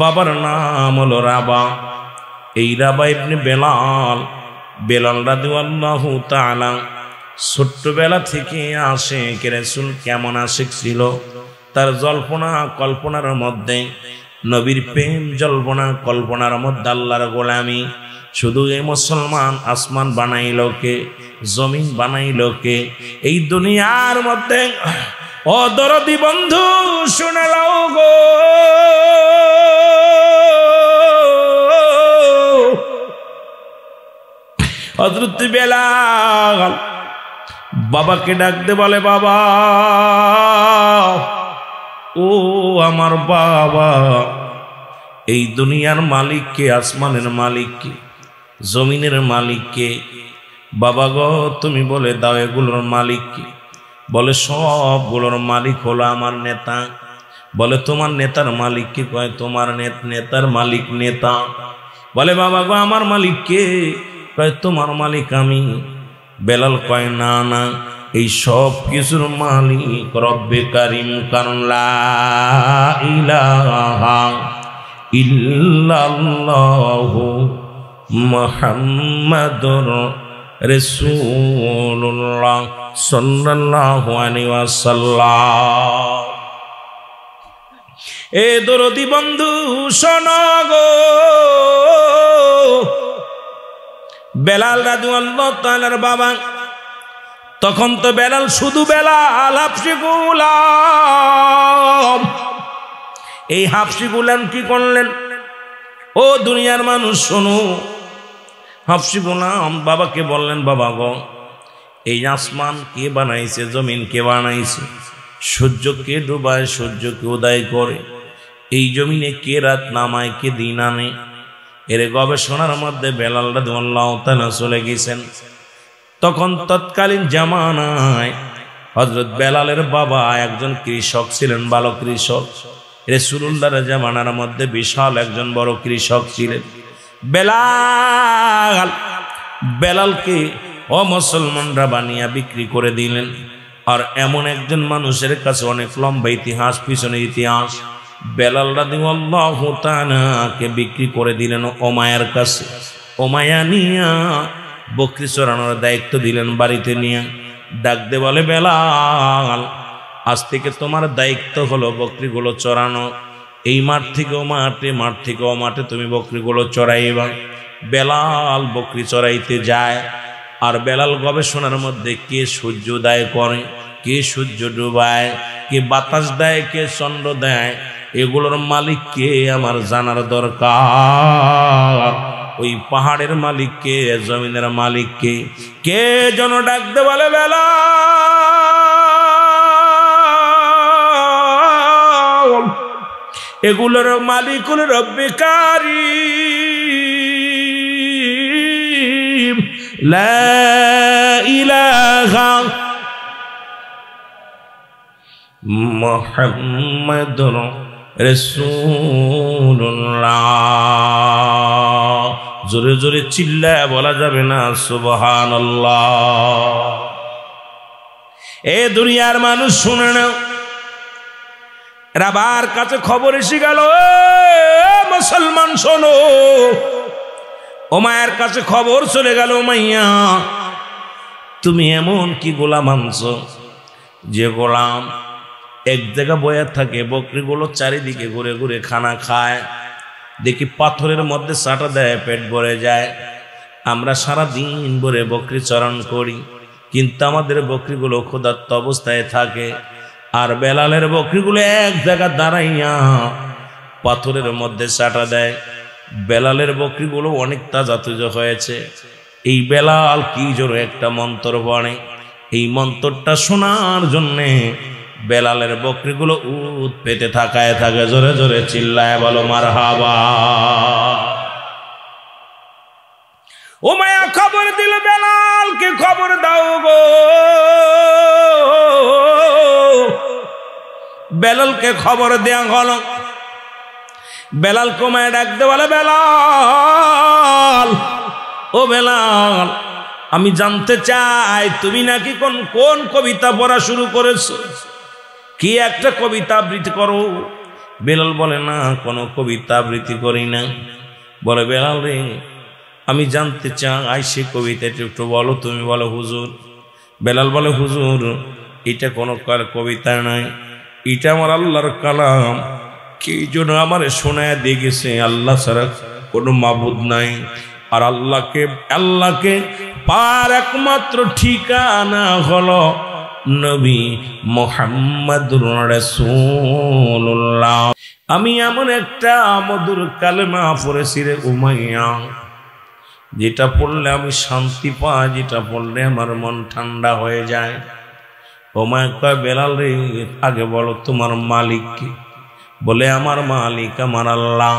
বাবার নাম হলো রাবা। এই রাবা ইবনে বেলাল, বেলাল রাদিয়াল্লাহু তাআলা ছোট্টবেলা থেকে আশিক রাসূল কেমন আশিক ছিল, তার জল্পনা কল্পনার মধ্যে নবীর প্রেম, জল্পনা কল্পনার মধ্যে আল্লাহর গোলামি। শুধু এই মুসলমান আসমান বানাইল কে, জমিন বানাইল কে? এই দুনিয়ার মধ্যে ও দরদি বন্ধু শুনে লাও গো, হযরত বেলাল বাবাকে ডাকতে বলে, বাবা ও আমার বাবা, এই দুনিয়ার মালিক কে? আসমানের মালিক কে? জমিনের মালিক কে? বাবা গো তুমি বলে দাও এগুলোর মালিক কে? বলে সবগুলোর মালিক হলো আমার নেতা। বলে তোমার নেতার মালিক কে? কয় তোমার নেতার মালিক নেতা। বলে বাবা গো আমার মালিক কে? কয় তোমার মালিক আমি। বেলাল কয় না না, এই সব কিছুর মালিক রব্বে কারিম, কারণ লা ইলাহা ইল্লাল্লাহু মুহাম্মাদুর রাসূলুল্লাহ সাল্লাল্লাহু আলাইহি ওয়াসাল্লাম। এ দরদি বন্ধু শোনো গো, বেলাল রাদিয়াল্লাহু তাআলার বাবা, তখন তো বেলাল শুধু বেলাল, হাবশী গোলাম। এই হাবশী গোলাম কি করলেন? ও দুনিয়ার মানুষ শোনো, হাবশী গোলাম বাবাকে বললেন, বাবা গো এই আসমান কে বানাইছে? জমিন কে বানাইছে? সূর্য কে ডুবায়? সূর্য কে উদয় করে? এই জমিনে কে রাত নামায়? কে দিন আনে? এর গবেষণার মধ্যে বেলাল রাদিয়াল্লাহু তাআলা চলে গেছেন। তখন তৎকালীন জামানায় হযরত বেলালের বাবা একজন কৃষক ছিলেন, ভালো কৃষক। রাসূলুল্লাহর জামানার মধ্যে বিশাল একজন বড় কৃষক ছিলেন বেলাল। বেলালকে মুসলমানরা বানিয়ে বিক্রি করে দিলেন। আর এমন একজন মানুষের কাছে অনেক লম্বা ইতিহাস, পিছনে ইতিহাস। বেলাল রাদিয়াল্লাহু তাআলাকে বিক্রি করে দিলেন উমাইয়ার কাছে। উমাইয়া নিয়া বকরি চড়ানোর দায়িত্ব দিলেন বাড়িতে নিয়ে। ডাকতে বলে, বেলাল আজ থেকে তোমার দায়িত্ব হলো বকরিগুলো চড়ানো। এই মাঠ থেকে ও মাঠে, মাঠ থেকে ও মাঠে তুমি বকরিগুলো চড়াইবা। বেলাল বকরি চড়াইতে যায়। আর বেলাল গবেষণার মধ্যে কে সূর্য উদয় করে, কে সূর্য ডুবায়, কে বাতাস দেয়, কে চন্দ্র দেয়, এগুলোর মালিক কে আমার জানার দরকার। ওই পাহাড়ের মালিক কে? জমিনের মালিক কে? কে যেন ডাকতে বলে, বেলাল এগুলোর মালিক হলো রব্বে কারিম, লা ইলাহা মুহাম্মাদুর রাসূলুল্লাহ। জোরে জোরে চিল্লায় বলা যাবে না সুবহানাল্লাহ। এ দুনিয়ার মানুষ শুনে না, রাবার কাছে খবর এসে গেল, মুসলমান শোনো। উমাইয়ার কাছে খবর চলে গেল, উমাইয়া তুমি এমন কি গোলাম আনছো যে গোলাম এক জায়গা বয়া থাকে, বকরিগুলো চারিদিকে ঘুরে ঘুরে খানা খায়, দেখি পাথরের মধ্যে চাটা দেয়, পেট ভরে যায়। আমরা সারা দিন ভরে বকরি চরণ করি, কিন্তু আমাদের বকরিগুলো ক্ষুধার্ত অবস্থায় থাকে। আর বেলালের বকরিগুলো এক জায়গা দাঁড়াইয়া পাথরের মধ্যে চাটা দেয়। বেলালের বকরিগুলো অনেক তাজা তাজা হয়েছে। এই বেলাল কি জোরে একটা মন্ত্র পড়ে, এই মন্ত্রটা শোনার জন্যে বেলালের বকরিগুলো উত পেতে থাকায় থাকে। জোরে জোরে চিল্লায় বলো মারহাবা। উমাইয়া খবর দিল বেলালকে, খবর দাও গো। বেলালকে খবর দেয়া হলো। বেলাল উমাইয়া ডাকতে বলে, বেলাল, ও বেলাল, আমি জানতে চাই তুমি নাকি কোন কবিতা পড়া শুরু করেছো, কি একটা কবিতা আবৃত্তি করো। বেলাল বলে, না, কোনো কবিতা আবৃত্তি করি না। বলে, বেলাল রে, আমি জানতে চাই সে কবিতাটা একটু বলো তুমি। বলো হুজুর। বেলাল বলে, হুজুর, এটা কোনো কবিতা নয়, এটা আমার আল্লাহর কালাম। কি জন্য আমার শোনায় দিয়ে গেছে আল্লাহ ছাড়া কোনো মাবুদ নাই, আর আল্লাহকে পার একমাত্র ঠিকানা হলো নবী মুহাম্মাদুর রাসূলুল্লাহ। আমি এমন একটা মধুর কালেমা পড়েছি রে উমাইয়া, যেটা পড়লে আমি শান্তি পাই, যেটা পড়লে আমার মন ঠান্ডা হয়ে যায়। উমাইয়া কয়, বেলাল রে, আগে বলো তোমার মালিক কে? বলে, আমার মালিক আমার আল্লাহ।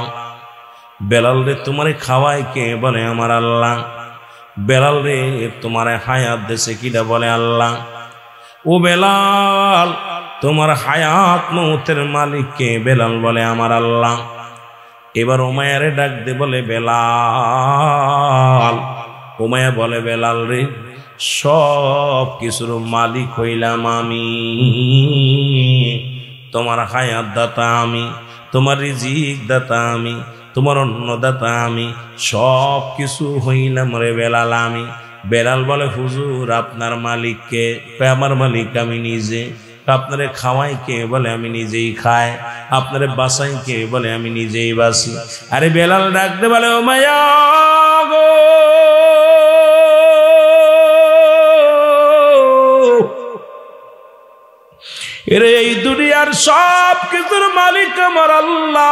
বেলাল রে, তোমারে খাওয়ায় কে? বলে, আমার আল্লাহ। বেলাল রে, তোমারে হায়াত দেশে কিটা? বলে, আল্লাহ। ও বেলাল, তোমার হায়াত মৌতের মালিক কে? বেলাল বলে, আমার আল্লাহ। এবার উমাইয়ারে ডাক দে, বলে, বেলাল। উমাইয়া বলে, বেলাল রে, সব কিছুর মালিক হইলাম আমি, তোমার হায়াত দাতা আমি, তোমার রিজিক দাতা আমি, তোমার অন্নদাতা আমি, সব কিছু হইলাম রে বেলাল আমি। বেলাল বলে, হুজুর, আপনার মালিক কে? আমার মালিক আমি নিজে। আপনারে খাওয়াই কে? বলে, আমি নিজেই খাই। আপনারে বাসাই কে? বলে, আমি নিজেই বাসি। আরে বেলাল ডাকতে বলে, উমাইয়া গো, এরে এই দুনিয়ার সব কিছুর মালিক আমার আল্লাহ।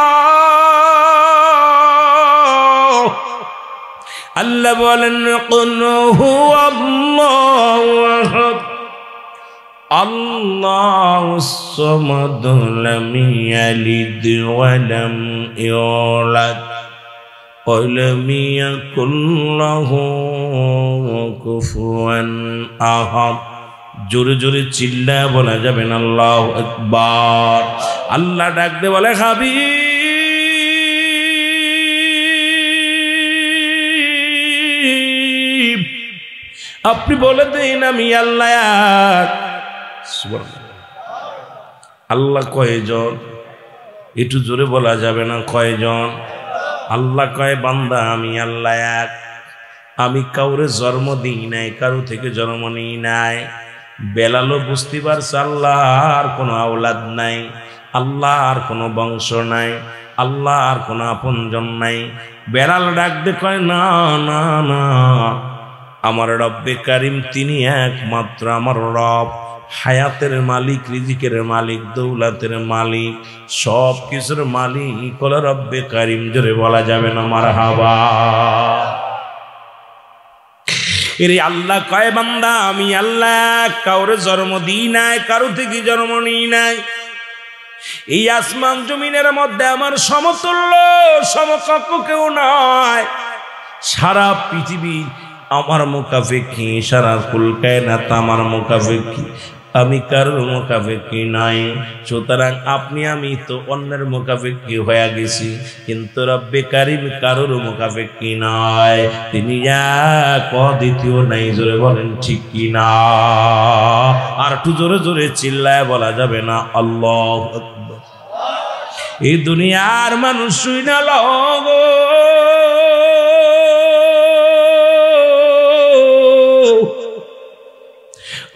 আল্লাহ বলেন, কুল হুয়াল্লাহু আহাদ আল্লাহুস সামাদ লাম ইয়ালিদ ওয়া লাম ইউলাদ ওয়া লাম ইয়াকুল লাহু কুফুয়ান আহাদ। জোরে জোরে চিল্লায় বলা যাবে না আল্লাহু আকবার। আল্লাহ ডাক দে বলে, হাবিব, আপনি বলে দেন আমি আল্লাহ। আল্লাহ কয়জন? একটু জোরে বলা যাবে না কয়জন? আল্লাহ কয়, বান্দা আমি আল্লাহ এক। আমি কাউরে জন্ম দিই নাই, কারো থেকে জন্ম নিই নাই। বেলালও বুঝতে পারছে আল্লাহর কোনো আওলাদ নাই, আল্লাহর কোনো বংশ নাই, আল্লাহর কোনো আপনজন নাই। বেলাল ডাক দে কয়, না না না, আমার রব্বে কারিম তিনি একমাত্র আমার রব, হায়াতের মালিক, রিজিকের মালিক, দৌলতের মালিক, সব কিছুর মালিক হলো রব্বে কারিম। জোরে বলা যাবে না মারহাবা। এরে আল্লাহ কয়, বান্দা আমি আল্লাহ কাউরে জন্ম দিই নাই, কারো থেকে জন্ম নিই নাই। এই আসমান জমিনের মধ্যে আমার সমতুল্য সমকক্ষ কেউ নয়। সারা পৃথিবী আমার মুখাপেক্ষী, সারা কুল কায়নাত আমার মুখাপেক্ষী, আমি কারোর মুখাপেক্ষী নাই। সুতরাং আপনি আমি তো অন্যের মুখাপেক্ষী হয়ে গেছি, কিন্তু রব্বে কারিম কারোর মুখাপেক্ষী নয়। তিনি এক, দ্বিতীয় নাই। জোরে বলেন ঠিক কি না? আর একটু জোরে জোরে চিল্লায় বলা যাবে না আল্লাহু আকবার। এই দুনিয়ার মানুষ শুই না লগো,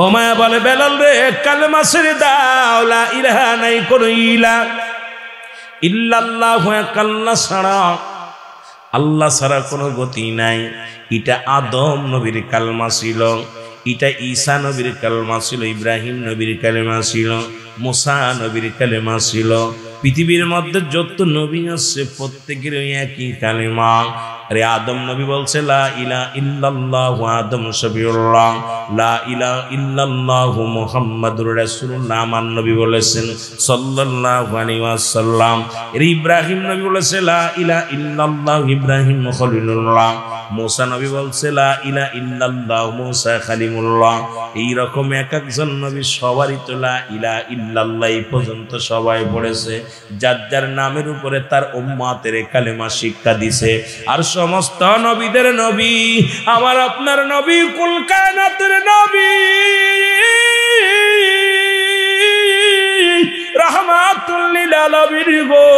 ওমায়া বলে, বেলাল রে, কালেমা ছেড়ে দাও, লা ইলাহা নাই কোনো ইলাহ ইল্লাল্লাহু আল্লাহ ছাড়া, আল্লাহ ছাড়া কোনো গতি নাই। এটা আদম নবীর কালেমা ছিল। এটা ঈসা নবীর কালেমা ছিল, ইব্রাহিম নবীর কালেমা ছিল, মুসা নবীর কালেমা ছিল। পৃথিবীর মধ্যে যত নবী আছে প্রত্যেকের একই কালেমা। আরে আদম নবী বলছে লা ইলাহা ইল্লাল্লাহু আদম শফিউল্লাহ, লা ইলাহা ইল্লাল্লাহু মুহাম্মাদুর রাসূলুল্লাহ। আমার নবী বলেছেন সাল্লাল্লাহু আলাইহি ওয়াসাল্লাম। এর ইব্রাহিম নবী বলেছে লা ইলাহা ইল্লাল্লাহু ইব্রাহিম খলিলুল্লাহ। মুসা নবী বলছে লা ইলাহা ইল্লাল্লাহু মুসা কালিমুল্লাহ। এই রকম এক একজন নবী সবারই তো লা ইলাহা ইল্লাল্লাহ এই পর্যন্ত সবাই পড়েছে। যার যার নামের উপরে তার উম্মতের কালেমা শিক্ষা দিছে। আর সমস্ত নবীদের নবী আমার আপনার নবী, কুল কায়নাতের নবী, রাহমাতুল লিল আলামিন গো।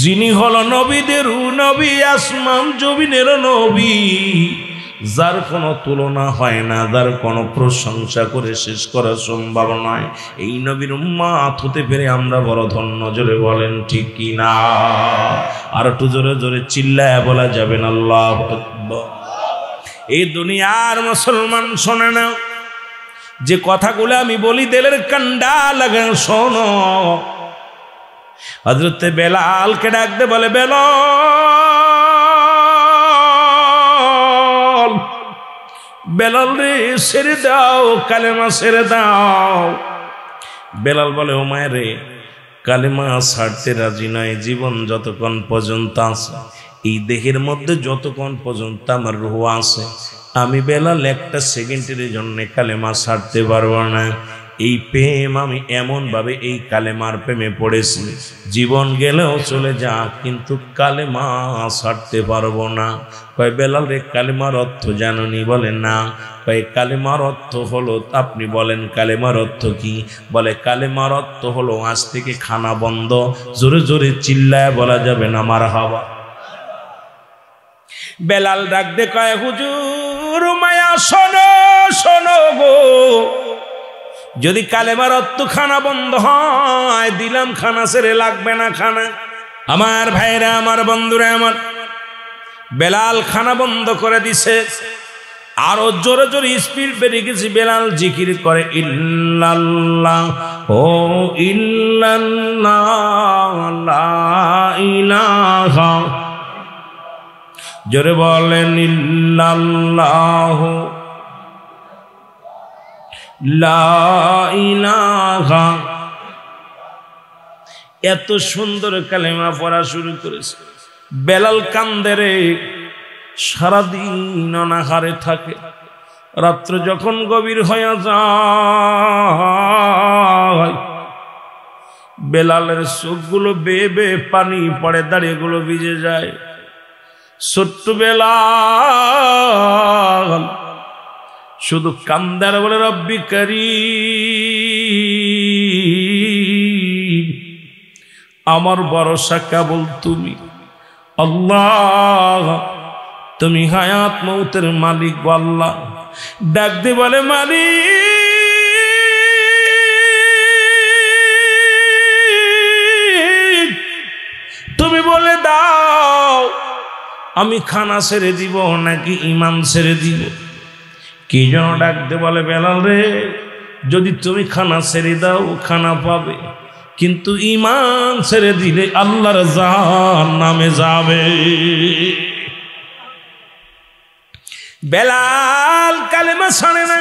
যিনি হলো নবীদের নবী, আসমান জমিনের নবী, যার কোনো তুলনা হয় না, যার কোনো প্রশংসা করে শেষ করা সম্ভব নয়। এই নবীর উম্মত হতে পেরে আমরা বড় ধন্য। জোরে বলেন ঠিক কি না? আর একটু জোরে জোরে চিল্লায় বলা যাবেন আল্লাহু আকবার। এই দুনিয়ার মুসলমান শোনে না, যে কথাগুলো আমি বলি দিলের কান্ডা লাগে শোনো। হযরত বেলালকে ডাক দে, বলে বেলাল, বেলাল রে ছেড়ে দাও, কালেমা ছেড়ে দাও। বেলাল বলে ও মায়ের রে, কালেমা ছাড়তে রাজি নয়। জীবন যতক্ষণ পর্যন্ত আছে, এই দেহের মধ্যে যতক্ষণ পর্যন্ত আমার রূহ আছে, আমি বেলাল একটা সেকেন্ডের জন্য কালেমা ছাড়তে পারবো না। এই প্রেম আমি এমন ভাবে এই কালেমার প্রেমে পড়েছি, জীবন গেলেও চলে যা, কিন্তু কালেমা ছাড়তে পারবো না। কয় বেলাল রে কালেমার অর্থ জানোনি? বলে না। কয় কালেমার অর্থ হলো, আপনি বলেন কালেমার অর্থ কি? বলে কালেমার অর্থ হলো আজ থেকে খানা বন্ধ। জোরে জোরে চিল্লায় বলা যাবে না মারহাবা। বেলাল ডাক দে কয় হুজুর মায়া শোনো শোনো গো, যদি কালেমার অর্থ খানা বন্ধ হয়, দিলাম খানা ছেড়ে, লাগবে না খানা। আমার ভাইরা, আমার বন্ধুরা, আমার বেলাল খানা বন্ধ করে দিছে। আরো জোরে জোরে স্পিড বেড়ে গেছি। বেলাল জিকির করে ইল্লাল্লাহ ও ইল্লাল্লাহ লা ইলাহা, জোরে বলেন ইল্লাল্লাহ লা ইলাহা। এত সুন্দর কালেমা পড়া শুরু করেছে। বেলাল কান্দে রে, সারাদিন অনাহারে থাকে। রাত্র যখন গভীর হয়ে যায়, বেলালের চোখগুলো বেয়ে বেয়ে পানি পড়ে, দাঁড়িয়েগুলো ভিজে যায়। ছোট্ট বেলাল শুধু কান্দার বলে রব্বি কারীম, আমার ভরসা কেবল তুমি আল্লাহ, তুমি হায়াত মৌতের মালিক গো আল্লাহ। ডাক দে বলে মালিক, তুমি বলে দাও আমি খানা ছেড়ে দিব নাকি ইমান ছেড়ে দিব? কি যেন ডাক দে বলে বেলাল রে, যদি তুমি খানা ছেড়ে দাও খানা পাবে, কিন্তু ইমান ছেড়ে দিলে আল্লাহর জাহান্নামে যাবে। বেলাল কালেমা ছাড়ে না।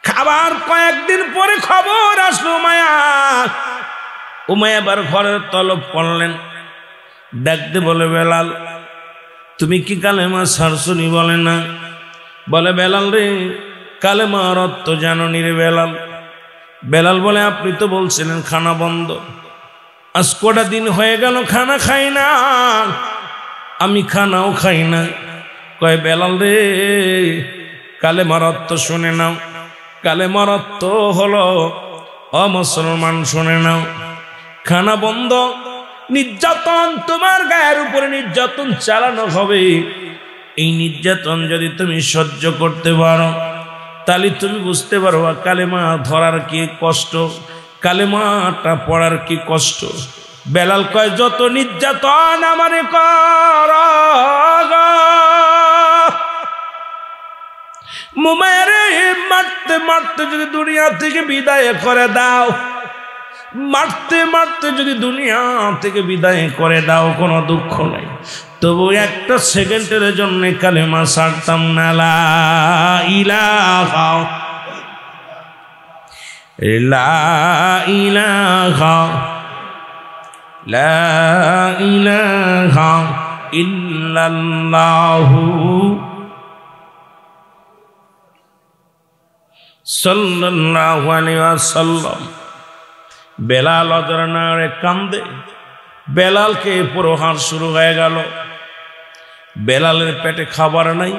খাবার কয়েকদিন পরে খবর আসলো উমাইয়া আবার ঘরের তলব করলেন। ডাকতে বলে বেলাল, তুমি কি কালেমা ছাড়ছনি? বলে না। বলে বেলাল রে, কালেমার অর্থ জানোনি রে বেলাল? বেলাল বলে আপনি তো বলছিলেন খানা বন্ধ, আজ কটা দিন হয়ে গেল খানা খাই না, আমি খানাও খাই না। কয় বেলাল রে, কালেমার অর্থ শুনে নাও। কালেমার অর্থ হলো অমুসলমান, শুনে নাও। খানা বন্ধ, নির্যাতন, তোমার গায়ের উপরে নির্যাতন চালানো হবে। এই নির্যাতন যদি তুমি সহ্য করতে পারো, তাহলে তুমি বুঝতে পারো কালেমা ধরার কি কষ্ট, কালেমাটা পড়ার কি কষ্ট। বেলাল কয় যত নির্যাতন আমারে কর মুমাইরে মারতে মারতে যদি দুনিয়া থেকে বিদায় করে দাও, মারতে মারতে যদি দুনিয়া থেকে বিদায় করে দাও কোনো দুঃখ নাই, তবু একটা সেকেন্ডের জন্য কালেমা ছাড়তাম না। লা ইলাহা লা ইলাহা লা ইলাহা ইল্লাল্লাহু সাল্লাল্লাহু আলাইহি ওয়াসাল্লাম। বেলাল অজরনারে কান্দে, বেলালকে প্রহার শুরু হয়ে গেল। বেলালের পেটে খাবার নাই,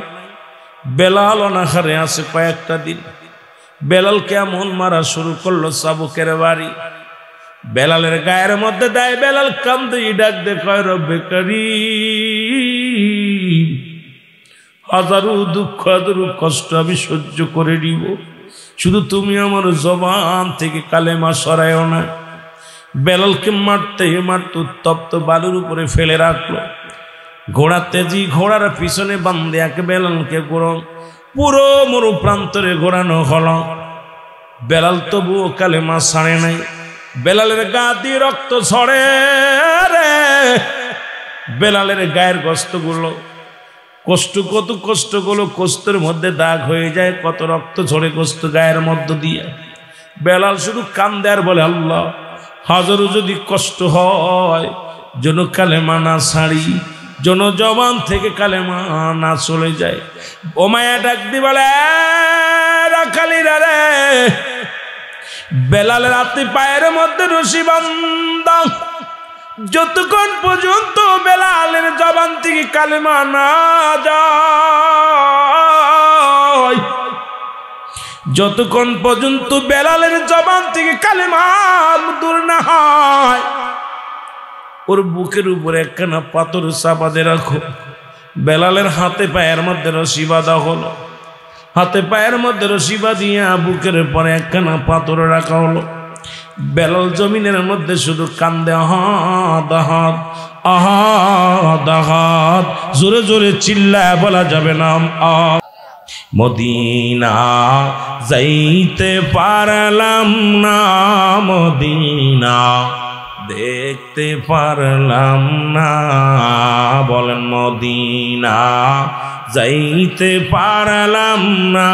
বেলাল অনাহারে আছে কয়েকটা দিন। বেলালকে এমন মারা শুরু করলো চাবুকের বাড়ি, বেলালের গায়ের মধ্যে দেয়। বেলাল কান্দে ডাক দে কয় রব্বে কারীম, হাজারো দুঃখ হাজারো কষ্ট আমি সহ্য করে নিব, শুধু তুমি আমার জবান থেকে কালেমা সরায়ও না। বেলালকে মারতে মারতে উত্তপ্ত বালুর উপরে ফেলে রাখলো। ঘোড়া তেজি ঘোড়ার পিছনে বান্ধে একে বেলালকে পুরো মরু প্রান্তরে ঘোরানো হলো। বেলাল তবুও কালেমা ছাড়ে নাই। বেলালের গা দিয়ে রক্ত ঝরে রে। বেলালের গায়ের গোশতগুলো কত কষ্টগুলো কষ্টের মধ্যে দাগ হয়ে যায়, কত রক্ত ঝরে গোশত গায়ের মধ্য দিয়ে। বেলাল শুধু কান্দে আর বলে আল্লাহ, হাজারো যদি কষ্ট হয় যেন কালেমা না ছাড়ি, যেন জবান থেকে কালেমা না চলে যায়। ও মায়া ডাক দি বলে রাখালিরা রে, বেলালের হাতে পায়ের মধ্যে রশি বান্ধা, যতক্ষণ পর্যন্ত বেলালের জবান থেকে কালেমা না যায়, যতক্ষণ পর্যন্ত বেলালের জবান থেকে কালেমা দূর না হয়, ওর বুকের উপরে একখানা পাথর চাপা দিয়ে রাখো। বেলালের হাতে পায়ের মধ্যে রশি বাঁধা হলো। হাতে পায়ের মধ্যে রশি বাঁধিয়া বুকের পরে একখানা পাথর রাখা হলো। বেলাল জমিনের মধ্যে শুধু কান্দে, আহাদ আহাদ আহাদ আহাদ, জোরে জোরে চিল্লায় বলা যাবে না। মদিনা যাইতে পারলাম না, মদিনা দেখতে পারলাম না, বলেন মদিনা যাইতে পারলাম না,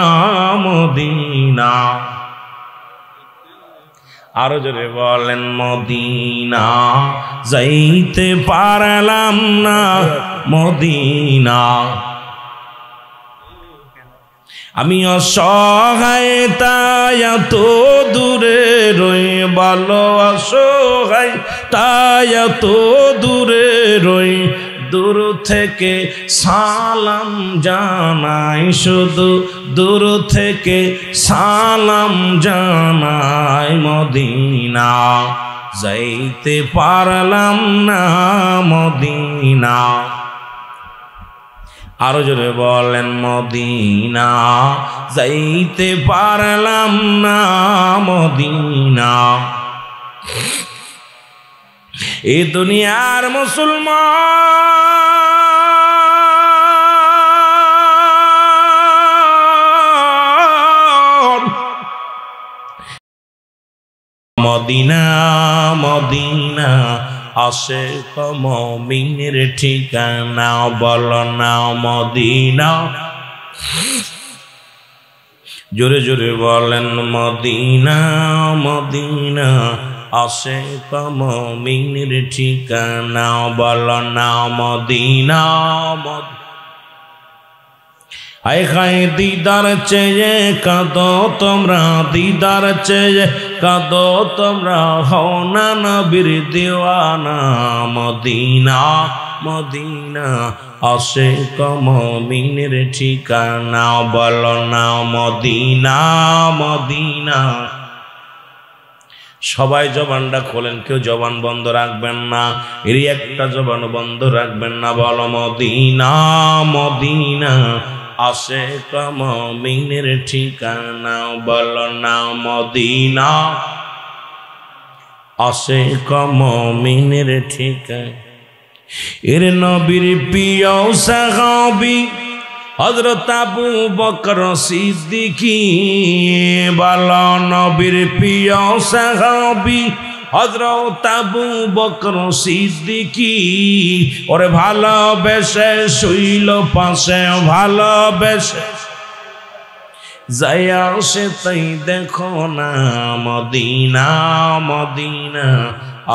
মদিনা। আরো জোরে বলেন মদিনা যাইতে পারলাম না, মদিনা। আমি অসহায় তাই এত দূরে রই, ভালো অসহায় তাই এত দূরে রই, দূর থেকে সালাম জানাই, শুধু দূর থেকে সালাম জানাই, মদিনা যাইতে পারলাম না, মদিনা। আরো জোরে বলেন মদিনা যাইতে পারলাম না, মদিনা। এ দুনিয়ার মুসলমান মদিনা মদিনা আশিক মুমিনের ঠিকানা, বলো না মদিনা। জোরে জোরে বলেন মদিনা মদিনা আশিক মুমিনের ঠিকানা, বলো না মদিনা। আয় খায় দিদার চেয়ে কাঁদো তোমরা, দিদার চেয়ে কাঁদো তোমরা, হও না নবীর দিওয়ানা, মদিনা মদিনা আশিক মুমিনের ঠিকানা, বলো না মদিনা মদিনা। সবাই জবানটা খোলেন, কেউ জবান বন্ধ রাখবেন না, এর একটা জবান বন্ধ রাখবেন না। বলো মদিনা মদিনা আশিক মুমিনের ঠিকানা, বলো না মদিনা। আশিক মুমিনের ঠিকানা। এর নবীর প্রিয় সাহাবী হযরত আবু বকর সিদ্দিকী, বলো নবীর প্রিয় সাহাবী হযরত আবু বকর সিদ্দিকী, ওরে ভালোবেসে শুইল পাশে, ভালোবেসে যায়া সে তাই দেখো না মদিনা মদিনা,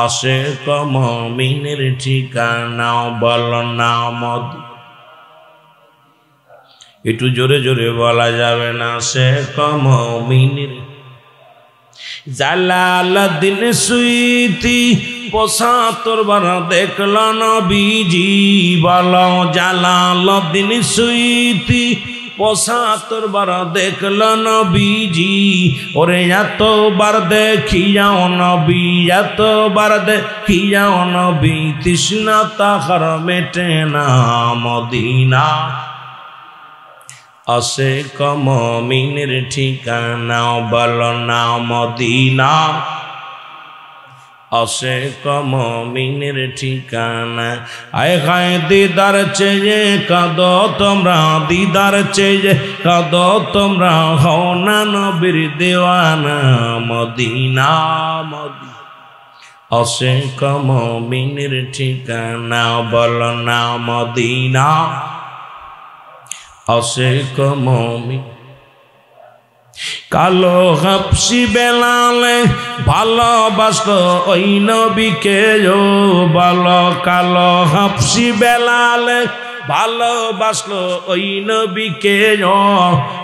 আশিক মুমিনের ঠিকানা বলো না মদিনা। একটু জোরে জোরে বলা যাবে না? আশিক মুমিনের। জালালউদ্দিন সুয়ুতী ৭৫ বার দেখল নবীজি, বলো জালালউদ্দিন সুয়ুতী ৭৫ বার দেখল নবীজি, ওরে এতবার দেখিয়াও নবী, এতবার দেখিয়াও নবী, তৃষ্ণা তাহার মেটে না মদিনা। আশিক মুমিনের ঠিকানা বলো না মদিনা, আশিক মুমিনের ঠিকানা। আয় হায় দিদার চেয়ে কাঁদো তোমরা, দিদার চেয়ে কাঁদো তোমরা, হও না নবীর দেওয়ানা মদিনা মদিনা। আশিক মুমিনের ঠিকানা বলো না মদিনা, আশিক মুমিন। কালো হাবশি বেলালে ভালোবাসলো ওই নবীকে, ও বলো কালো হাবশি বেলালে ভালোবাসলো ওই নবীকে,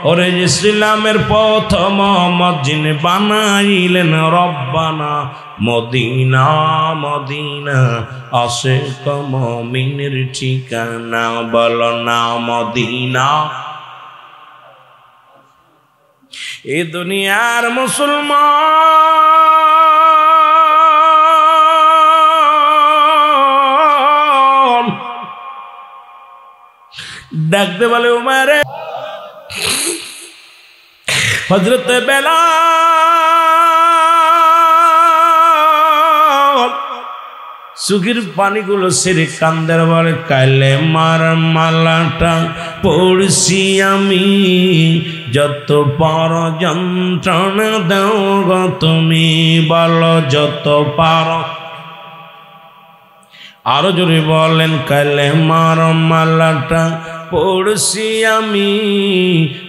ওরে ইসলামের প্রথম মুয়াজ্জিন বানাইলেন রব্বানা মদিনা মদিনা। আশিক মুমিনের ঠিকানা বলো না মদিনা। এ দুনিয়ার মুসলমান ডাকতে বলে উমারে, হযরত বেলাল চোখের পানিগুলো সেরে কান্দের বলে, কালে মার মালাটা পড়ছি আমি, যত পার যন্ত্রণা দাও গো তুমি, বলো যত পার। আরো জোরে বলেন, কালে মার মালাটা পড়ছি আমি,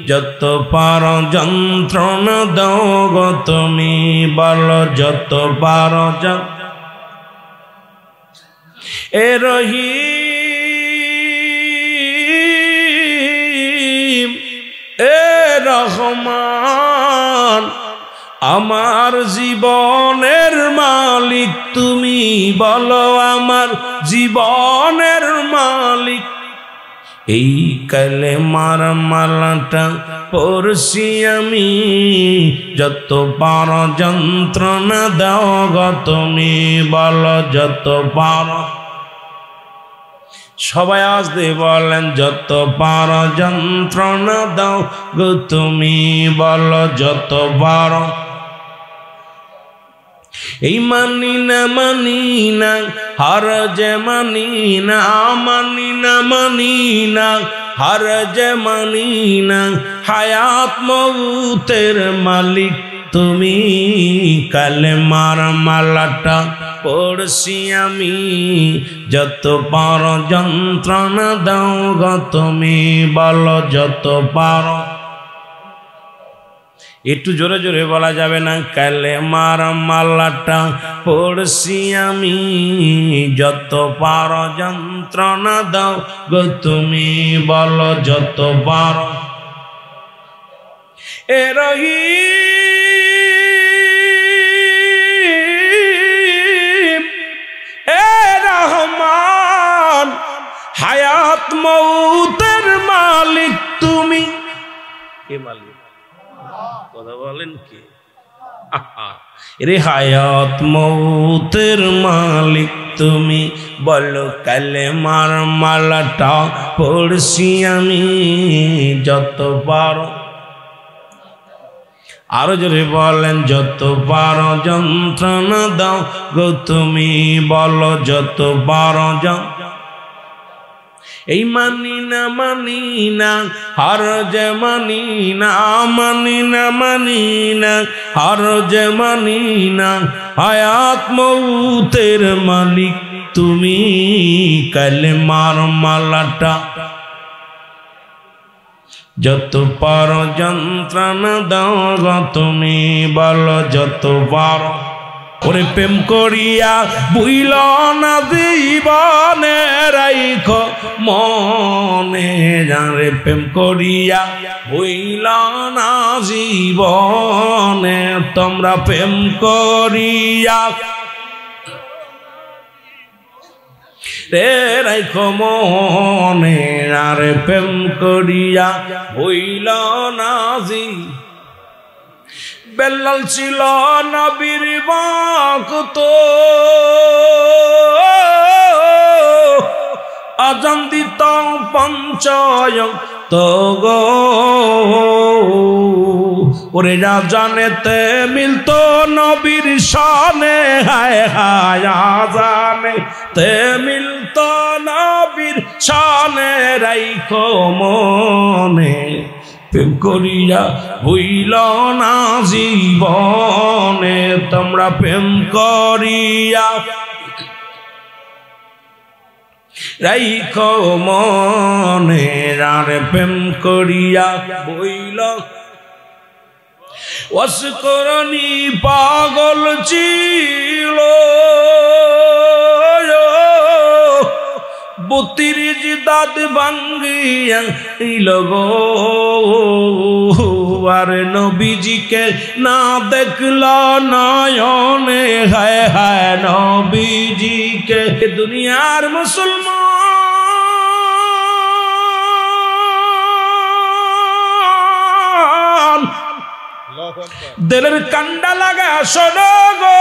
যত পার যন্ত্রণা দাও গো তুমি, বলো যত পার। এ রহিম এ রহমান, আমার জীবনের মালিক তুমি, বলো আমার জীবনের মালিক। এই কালেমার মালাটা পড়ছি আমি, যত পার যন্ত্রণা দাও গো তুমি, বলো যত পার। সবাই আজ দিয়ে বলেন, যত পার যন্ত্রণা দাও গো তুমি, বলো যত পার। এই মানি না হার যে মানি না, মানি না হার যে মানি না, হায়াত মউতের মালিক তুমি, কালেমার মালাটা পড়ছি আমি, যত পার যন্ত্রণা দাও গো তুমি, বলো যত পার। একটু জোরে জোরে বলা যাবে না? কালেমার মালাটা পড়ছি আমি, যত পার যন্ত্রণা দাও গো তুমি, বলো যত পার। এ রহিম এ রহমান, হায়াত মউতের মালিক তুমি। কে মালিক? কথা বলেন কি? রে হায়াত মউতের মালিক তুমি, বলো কালেমার মালাটা পড়ছি আমি, যত পারো। আরো জোরে বলেন, যত পারো যন্ত্রণা দাও গো তুমি, বলো যত পারো এই মানি না হার যে মানি না হার যে মানি না, হায়াত মৌতের মালিক তুমি, কালেমার মালাটা যত পারো যন্ত্রণা দাও গো তুমি, বলো যত পারো। ওরে প্রেম করিয়া বুইল না জীবনে রাইখো মনে, জানে প্রেম করিয়া বুইল না জীবনে, তোমরা প্রেম করিয়া রে রাইখো মনে, আরে প্রেম করিয়া হইল না জীবনে। বেলাল ছিল নবীর ভক্ত, আজান দিত পঞ্চয়ক্ত গো, ওরে রাজানেতে মিলত নবীর শানে, হায় হায় আজানে তে মিলত নবীর শানে, রাইখো মনে প্রেম করিয়া হইল না জীবনে, তোমরা প্রেম করিয়া রাইখো মনে, আর প্রেম করিয়া হইল। ওয়াসকরণী পাগল ছিল, বুতির দাঁত ভাঙ্গিয়া গো, আর নবীজিকে না দেখল নয়নে, হায় হায় নবীজিকে। দুনিয়ার মুসলমান দিলের কান্ডা লাগা শোনো গো,